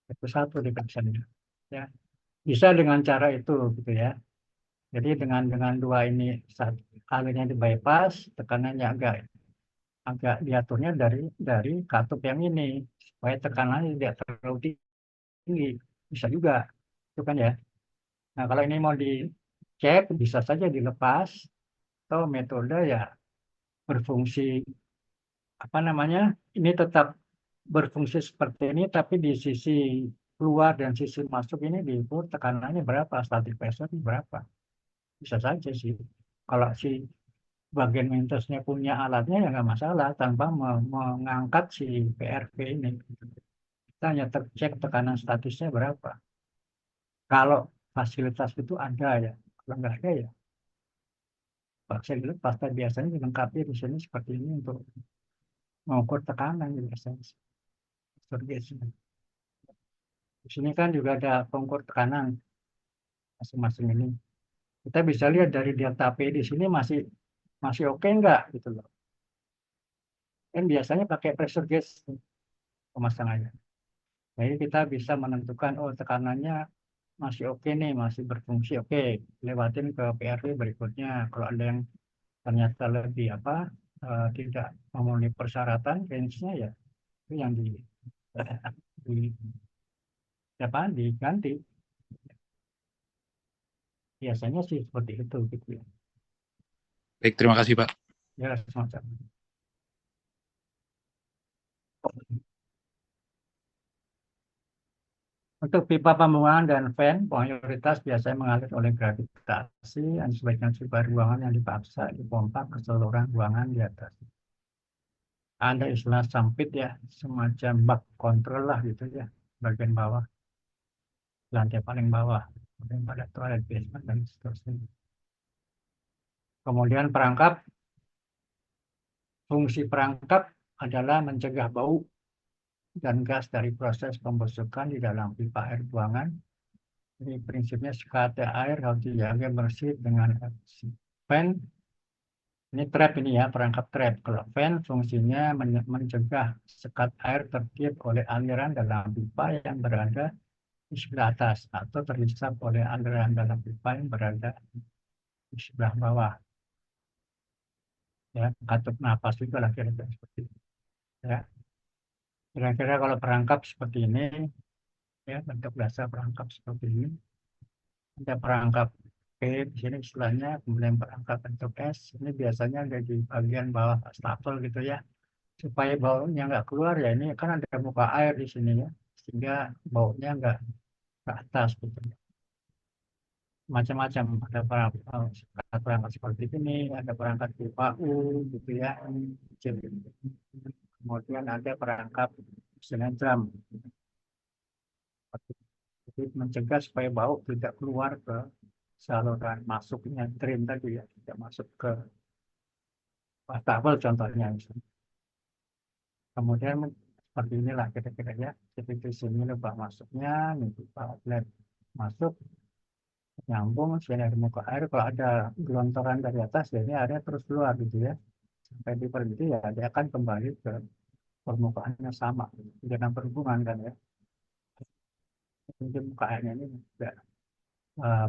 Speaker 1: satu-satu diperiksanya. Ya, bisa dengan cara itu gitu ya. Jadi dengan dua ini alirnya di bypass, tekanannya agak agak diaturnya dari katup yang ini supaya tekanannya tidak terlalu tinggi. Bisa juga, itu kan ya. Nah, kalau ini mau dicek, bisa saja dilepas atau metode ya berfungsi apa namanya? Ini tetap berfungsi seperti ini, tapi di sisi keluar dan sisi masuk ini diukur tekanannya berapa, static pressure berapa. Bisa saja sih. Kalau si bagian maintenance-nya punya alatnya ya nggak masalah tanpa mengangkat si PRV ini. Kita hanya cek tekanan statisnya berapa. Kalau fasilitas itu ada ya, kalau nggak ada ya fasilitas pasta biasanya dilengkapi di sini seperti ini untuk mengukur tekanan biasanya. Di sini kan juga ada pengukur tekanan masing-masing ini. Kita bisa lihat dari delta P di sini masih masih oke nggak gitu loh. Kan biasanya pakai pressure gauge pemasangannya. Jadi kita bisa menentukan oh tekanannya masih oke nih, masih berfungsi oke, lewatin ke PRV berikutnya. Kalau ada yang ternyata lebih tidak memenuhi persyaratan range-nya ya itu yang di diganti. Biasanya sih seperti itu gitu ya.
Speaker 2: Baik, terima kasih Pak.
Speaker 1: Ya semacam. Untuk pipa pembuangan dan fan, mayoritas biasanya mengalir oleh gravitasi dan sebagian pipa ruangan yang dipaksa dipompa ke saluran ruangan di atas. Ada istilah sampit ya, semacam bak kontrol lah gitu ya, bagian bawah, lantai paling bawah, kemudian pada toilet basement dan seterusnya. Kemudian fungsi perangkap adalah mencegah bau dan gas dari proses pembusukan di dalam pipa air buangan. Jadi prinsipnya sekat air harus dijaga bersih dengan fan. Ini trap ini ya, perangkap trap. Kalau fan fungsinya mencegah sekat air tertiup oleh aliran dalam pipa yang berada di sebelah atas atau terhisap oleh aliran dalam pipa yang berada di sebelah bawah. Ya, katup napas juga lah kira-kira seperti itu. Ya, kira-kira kalau perangkap seperti ini, ya bentuk dasar perangkap seperti ini. Ada perangkap P di sini istilahnya, kemudian perangkap bentuk S. Ini biasanya ada di bagian bawah stapel gitu ya. Supaya baunya nggak keluar ya ini kan ada muka air di sini ya. Sehingga baunya nggak ke atas gitu. Macam-macam ada perangkat seperti ini, ada perangkat pipa U gitu ya. Kemudian ada perangkap misalnya drum. Jadi mencegah supaya bau tidak keluar ke saluran masuknya drain tadi ya, tidak masuk ke wastafel contohnya misalnya. Kemudian seperti inilah kira-kira ya, seperti sini lubang masuknya, ini outlet masuk, nyambung sini ada muka air. Kalau ada gelontoran dari atas, ya ini airnya terus keluar gitu ya, sampai di berhenti ya dia akan kembali ke permukaannya sama, jangan berhubungan kan ya. Jadi muka airnya ini juga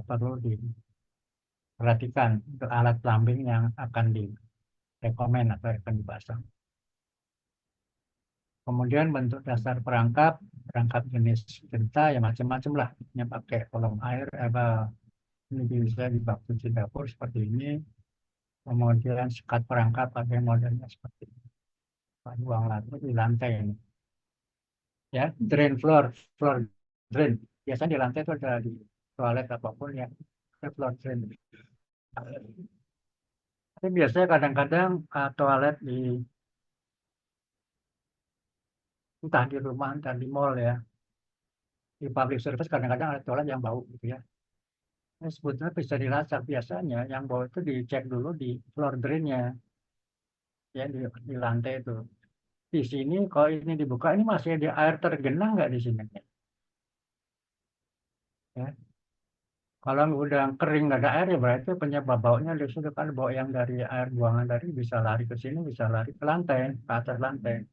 Speaker 1: perlu diperhatikan untuk alat plumbing yang akan direkomend atau akan dipasang. Kemudian bentuk dasar perangkap jenis cerita ya macam-macam lah. Yang pakai kolom air, ini bisa di bak cuci dapur seperti ini. Kemudian sekat perangkap ada yang modelnya seperti ini. Ruang di lantai ini. Ya, drain floor drain. Biasanya di lantai itu ada di toilet apapun ya, ada floor drain. Tapi biasanya kadang-kadang toilet entah di rumah, entah di mall ya, di public service kadang-kadang ada toilet yang bau gitu ya. Ini sebetulnya bisa dilacak biasanya yang bau itu dicek dulu di floor drainnya ya di lantai itu. Di sini kalau ini dibuka ini masih ada air tergenang nggak di sini? Ya. Kalau udah kering nggak ada air ya berarti penyebab baunya di situ kan bau yang dari air buangan tadi bisa lari ke sini, bisa lari ke lantai, ke atas lantai.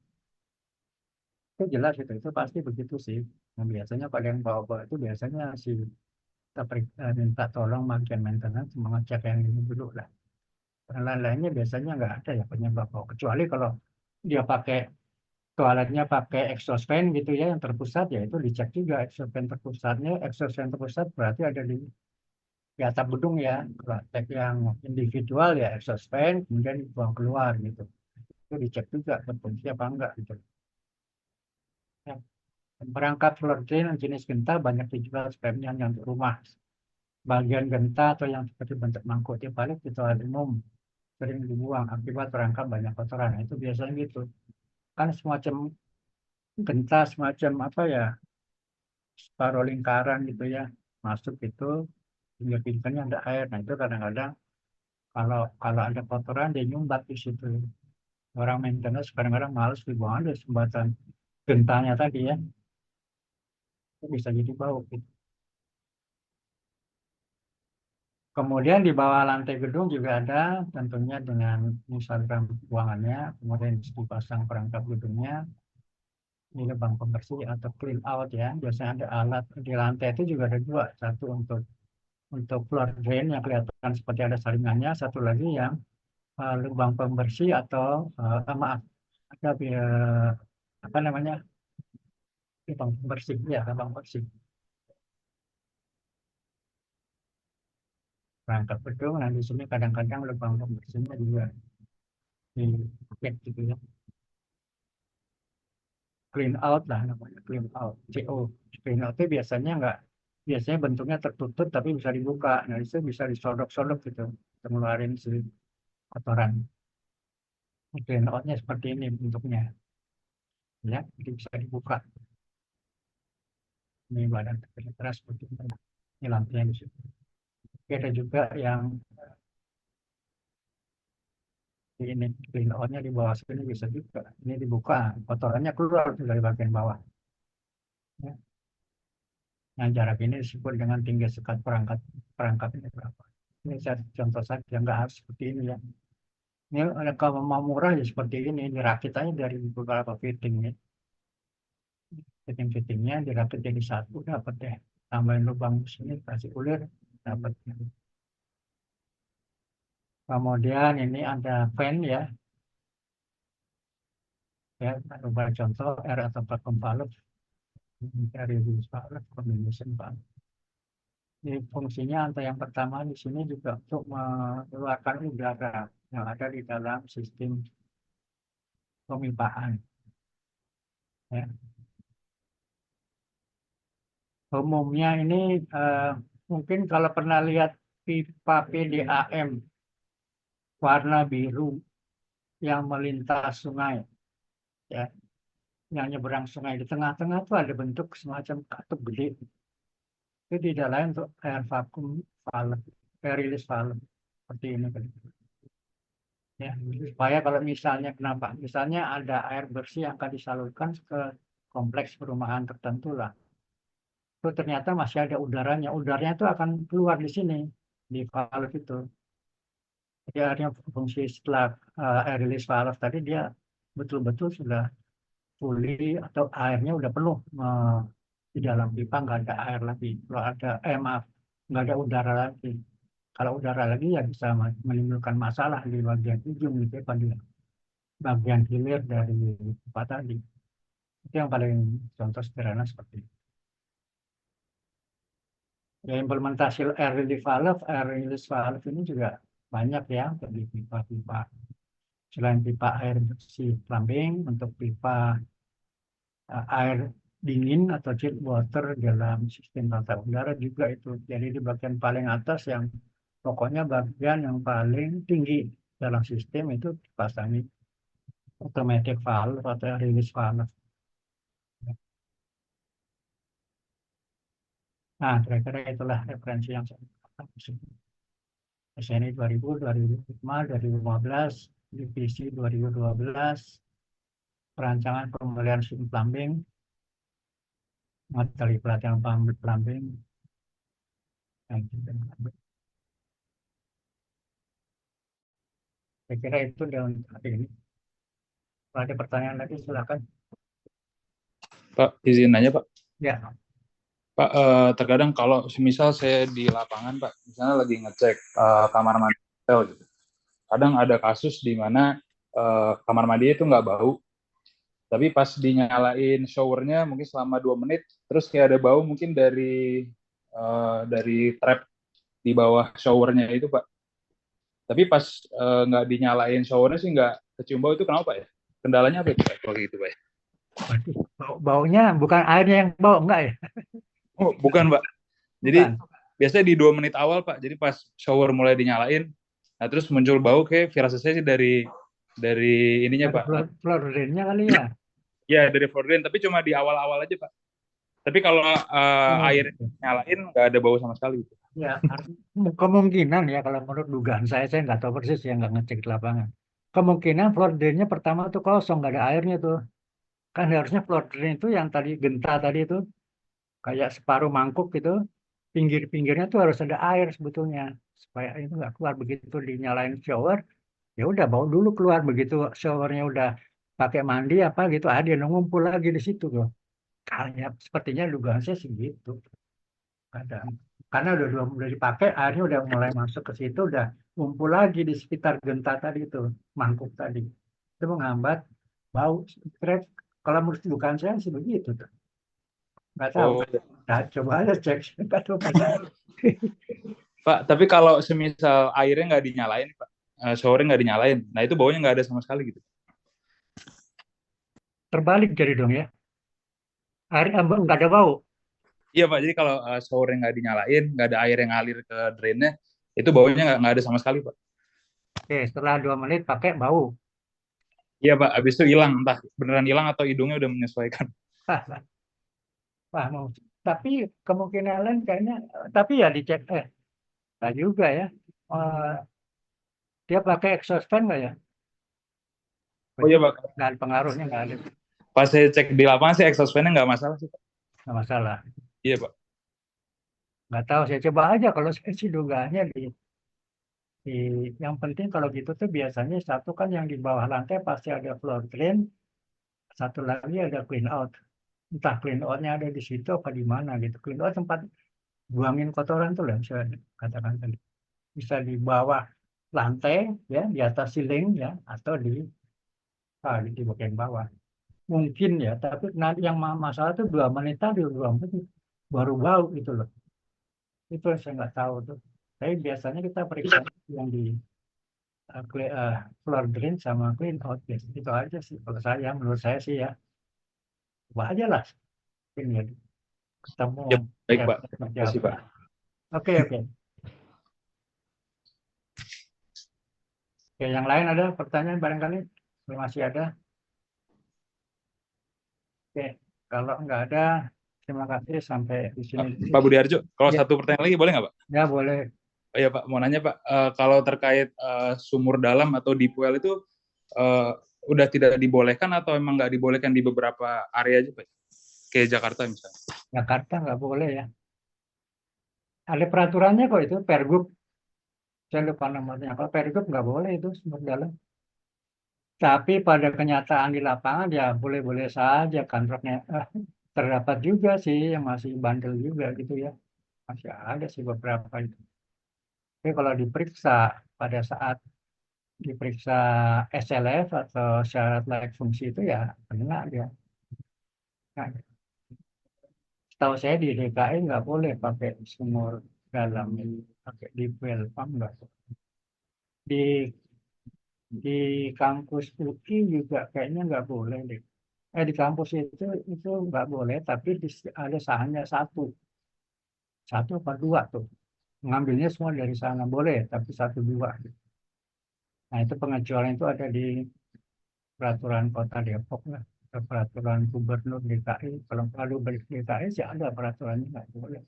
Speaker 1: Itu jelas itu pasti begitu sih. Nah, biasanya pada yang bawa-bawa itu biasanya si kita minta tolong bagian maintenance mengecek yang ini dulu lah. Yang lain-lainnya biasanya nggak ada ya penyebab bau. Kecuali kalau dia pakai toiletnya pakai exhaust fan gitu ya yang terpusat ya itu dicek juga exhaust fan terpusatnya. Exhaust fan terpusat berarti ada di atap gedung ya. Kalau cek yang individual ya exhaust fan kemudian dibuang keluar gitu. Itu dicek juga berfungsi apa enggak gitu. Ya. Perangkat floor drain jenis genta banyak dijual spamnya hanya untuk rumah. Bagian genta atau yang seperti bentuk mangkuk balik di toilet umum sering dibuang akibat terangkap banyak kotoran. Nah, itu biasanya gitu. Kan semacam genta semacam apa ya separuh lingkaran gitu ya masuk itu pinggir-pinggirnya ada air. Nah itu kadang-kadang kalau kalau ada kotoran dia nyumbat di situ. Orang maintenance kadang-kadang males dibuang ada sumbatan gentanya tadi ya. Itu bisa jadi bau gitu. Kemudian di bawah lantai gedung juga ada tentunya dengan misalkan buangannya, kemudian dipasang perangkap gedungnya, ini lubang pembersih atau clean out ya. Biasanya ada alat di lantai itu juga ada dua, satu untuk floor drain yang kelihatan seperti ada saringannya, satu lagi yang lubang pembersih atau maaf ada apa namanya lubang pembersih ya lubang bersih perangkap gedung. Nah di sini kadang-kadang lubang pembersihnya juga di gitu ya. Clean out lah namanya clean out CO. Clean out itu biasanya bentuknya tertutup tapi bisa dibuka. Nah itu bisa disodok-sodok gitu untuk ngeluarin si kotoran. Clean outnya seperti ini bentuknya ya, jadi bisa dibuka. Ini badan keras seperti ini. Ini lampunya di situ. Oke, ada juga yang ini clean outnya di bawah sini bisa juga. Ini dibuka, kotorannya keluar dari bagian bawah. Ya. Nah, jarak ini disebut dengan tinggi sekat perangkat perangkat ini berapa. Ini saya contoh saja, nggak harus seperti ini ya. Ini kalau mau murah ya seperti ini, dirakit aja dari beberapa fitting ya. Fitting-fittingnya dirakit jadi satu, dapat deh. Tambahin lubang sini, kasih ulir, dapat. Kemudian ini ada fan ya, ya beberapa contoh R atau vacuum valve, dari valve, combination valve. Jadi fungsinya antara yang pertama di sini juga untuk mengeluarkan udara yang ada di dalam sistem pemipaan. Ya. Umumnya ini eh, mungkin kalau pernah lihat pipa PDAM warna biru yang melintas sungai, ya, yang nyeberang sungai di tengah-tengah itu ada bentuk semacam katup gede. Itu tidak lain untuk air vakum valve, air release valve seperti ini. Ya, supaya kalau misalnya kenapa? Misalnya ada air bersih yang akan disalurkan ke kompleks perumahan tertentu lah. Itu ternyata masih ada udaranya. Udaranya itu akan keluar di sini, di valve itu. Jadi akhirnya fungsi setelah air release valve tadi dia betul-betul sudah fully atau airnya udah penuh di dalam pipa nggak ada air lagi. Kalau ada maaf nggak ada udara lagi. Kalau udara lagi ya bisa menimbulkan masalah di bagian ujung gitu ya, pada bagian hilir dari pipa tadi. Itu yang paling contoh sederhana seperti itu. Ya, implementasi air release valve ini juga banyak ya untuk di pipa-pipa. Selain pipa air bersih plumbing, untuk pipa air dingin atau chilled water dalam sistem tata udara juga itu. Jadi di bagian paling atas yang pokoknya bagian yang paling tinggi dalam sistem itu dipasangi automatic valve atau release valve. Nah, kira-kira itulah referensi yang saya sebut. SNI 2000, 2005, 2015, divisi 2012, perancangan pemulihan sistem plumbing, materi pelatihan plumbing, Nah, gitu. Saya kira itu udah untuk hari ini. Kalau ada pertanyaan lagi silakan.
Speaker 2: Pak, izin nanya Pak.
Speaker 1: Ya,
Speaker 2: Pak, terkadang kalau semisal saya di lapangan Pak, misalnya lagi ngecek kamar mandi hotel gitu. Kadang ada kasus di mana kamar mandi itu nggak bau, tapi pas dinyalain showernya mungkin selama 2 menit, terus kayak ada bau mungkin dari trap di bawah showernya itu Pak. Tapi pas nggak dinyalain showernya sih nggak kecium bau, itu kenapa ya? Kendalanya apa itu Pak? Kalau gitu Pak?
Speaker 1: waduh, baunya bukan airnya yang bau, enggak ya?
Speaker 2: Oh, bukan Pak. Jadi
Speaker 1: Bukan.
Speaker 2: biasanya di 2 menit awal Pak. Jadi pas shower mulai dinyalain, nah terus muncul bau, kayak firasat saya sih dari ininya
Speaker 1: Ada
Speaker 2: Pak.
Speaker 1: fluorinnya kali ya.
Speaker 2: Ya dari Fordren, tapi cuma di awal-awal aja Pak. Tapi kalau
Speaker 1: Oh,
Speaker 2: air
Speaker 1: gitu.
Speaker 2: nyalain nggak ada bau sama sekali.
Speaker 1: Ya, kemungkinan ya kalau menurut dugaan saya nggak tahu persis ya, nggak ngecek di lapangan. Kemungkinan floor drainnya pertama tuh kosong, nggak ada airnya tuh. Kan harusnya floor drain itu yang tadi genta tadi itu kayak separuh mangkuk gitu, pinggir-pinggirnya tuh harus ada air sebetulnya supaya itu nggak keluar. Begitu dinyalain shower, ya udah bau dulu keluar. Begitu showernya udah pakai mandi apa gitu, ada yang ngumpul lagi di situ tuh. Kayaknya sepertinya dugaan saya sih gitu. Kadang karena udah dipakai, airnya udah mulai masuk ke situ, udah ngumpul lagi di sekitar genta tadi itu, mangkuk tadi. Itu menghambat bau. Kira- Kalau menurut dugaan saya sih begitu tuh. Nggak tahu.
Speaker 2: Oh,
Speaker 1: Nah, coba aja cek. Nggak tahu persis.
Speaker 2: Pak, tapi kalau semisal airnya nggak dinyalain Pak, showernya nggak dinyalain, nah itu baunya nggak ada sama sekali gitu.
Speaker 1: Terbalik jadi dong ya. Air nggak ada bau.
Speaker 2: Iya Pak, jadi kalau showernya nggak dinyalain, nggak ada air yang ngalir ke drainnya, itu baunya nggak ada sama sekali Pak.
Speaker 1: Oke, setelah 2 menit pakai bau.
Speaker 2: Iya Pak, habis itu hilang, entah beneran hilang atau hidungnya udah menyesuaikan.
Speaker 1: Wah, mau. Tapi kemungkinan lain kayaknya, tapi ya dicek. Nggak juga ya. Eh, dia pakai exhaust fan nggak ya?
Speaker 2: Oh iya
Speaker 1: Berarti
Speaker 2: Pak,
Speaker 1: nggak ada pengaruhnya, nggak ada.
Speaker 2: pas saya cek di lapangan sih exhaust fan-nya nggak masalah sih Pak.
Speaker 1: Nggak masalah.
Speaker 2: Iya Pak.
Speaker 1: Nggak tahu, saya coba aja. Kalau saya sih dugaannya di yang penting kalau gitu tuh biasanya satu kan yang di bawah lantai pasti ada floor drain, satu lagi ada clean out. Entah clean outnya ada di situ apa di mana gitu. Clean out tempat buangin kotoran tuh lah, bisa katakan tadi. Bisa di bawah lantai ya, di atas ceiling ya, atau di bagian bawah. Mungkin ya, tapi nanti yang masalah tuh 2 menit tadi, 2 menit baru bau gitu loh. Itu yang saya nggak tahu tuh. Tapi biasanya kita periksa yang di floor drain sama clean out ya. Itu aja sih kalau saya, menurut saya sih ya. Coba aja lah. Mungkin ya ketemu
Speaker 2: Ya, baik
Speaker 1: ya
Speaker 2: Pak.
Speaker 1: seperti
Speaker 2: Terima kasih
Speaker 1: apa.
Speaker 2: Pak.
Speaker 1: Oke, oke. Oke, yang lain ada pertanyaan barangkali? Kalau masih ada. Oke, kalau nggak ada, terima kasih sampai di sini dulu.
Speaker 2: Pak Budi Harjo, kalau
Speaker 1: Ya,
Speaker 2: satu pertanyaan lagi boleh nggak Pak?
Speaker 1: ya boleh.
Speaker 2: Oh iya Pak, mau nanya Pak, kalau terkait sumur dalam atau deep well itu eh, udah tidak dibolehkan atau emang nggak dibolehkan di beberapa area aja Pak? Kayak Jakarta misalnya.
Speaker 1: Jakarta nggak boleh ya. Ada peraturannya kok itu, Pergub. Saya lupa nomornya. Kalau Pergub nggak boleh itu sumber dalam. Tapi pada kenyataan di lapangan ya boleh-boleh saja kontraknya. Terdapat juga sih yang masih bandel juga gitu ya. Masih ada sih beberapa itu. Tapi kalau diperiksa pada saat diperiksa SLF atau syarat layak fungsi itu ya kena dia. Nah, setahu saya di DKI nggak boleh pakai sumur dalam ini, pakai deep well pump nggak. Di di kampus UI juga kayaknya nggak boleh deh. Di kampus itu nggak boleh, tapi ada hanya satu apa dua tuh. Ngambilnya semua dari sana boleh, tapi satu dua. Nah itu pengecualian itu ada di peraturan Kota Depok lah, atau peraturan Gubernur DKI. Kalau DKI sih ada peraturannya nggak boleh.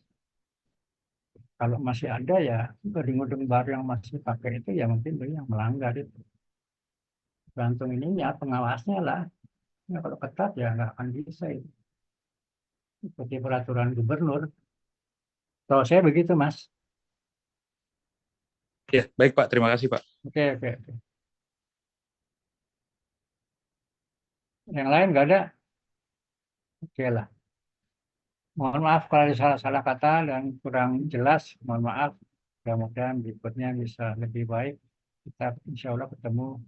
Speaker 1: Kalau masih ada ya gedung-gedung baru yang masih pakai itu ya mungkin dia yang melanggar itu. Gantung ininya pengawasnya lah. Ya, kalau ketat ya nggak akan bisa itu. Seperti peraturan gubernur. Kalau saya begitu, Mas.
Speaker 2: Ya, baik Pak. Terima kasih Pak.
Speaker 1: Oke, oke, oke. Yang lain nggak ada? Oke lah. Mohon maaf kalau ada salah-salah kata dan kurang jelas. Mohon maaf. Mudah-mudahan berikutnya bisa lebih baik. Kita insya Allah ketemu.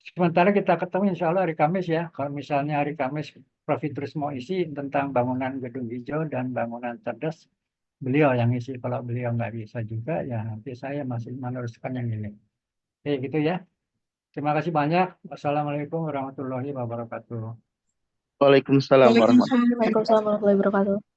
Speaker 1: Sementara kita ketemu insya Allah hari Kamis ya. Kalau misalnya hari Kamis Prof. Idrus mau isi tentang bangunan gedung hijau dan bangunan cerdas, beliau yang isi. Kalau beliau nggak bisa juga, ya nanti saya masih meneruskan yang ini. Oke, gitu ya. Terima kasih banyak. Wassalamualaikum warahmatullahi wabarakatuh.
Speaker 3: Waalaikumsalam warahmatullahi
Speaker 4: Waalaikumsalam warahmatullahi wabarakatuh.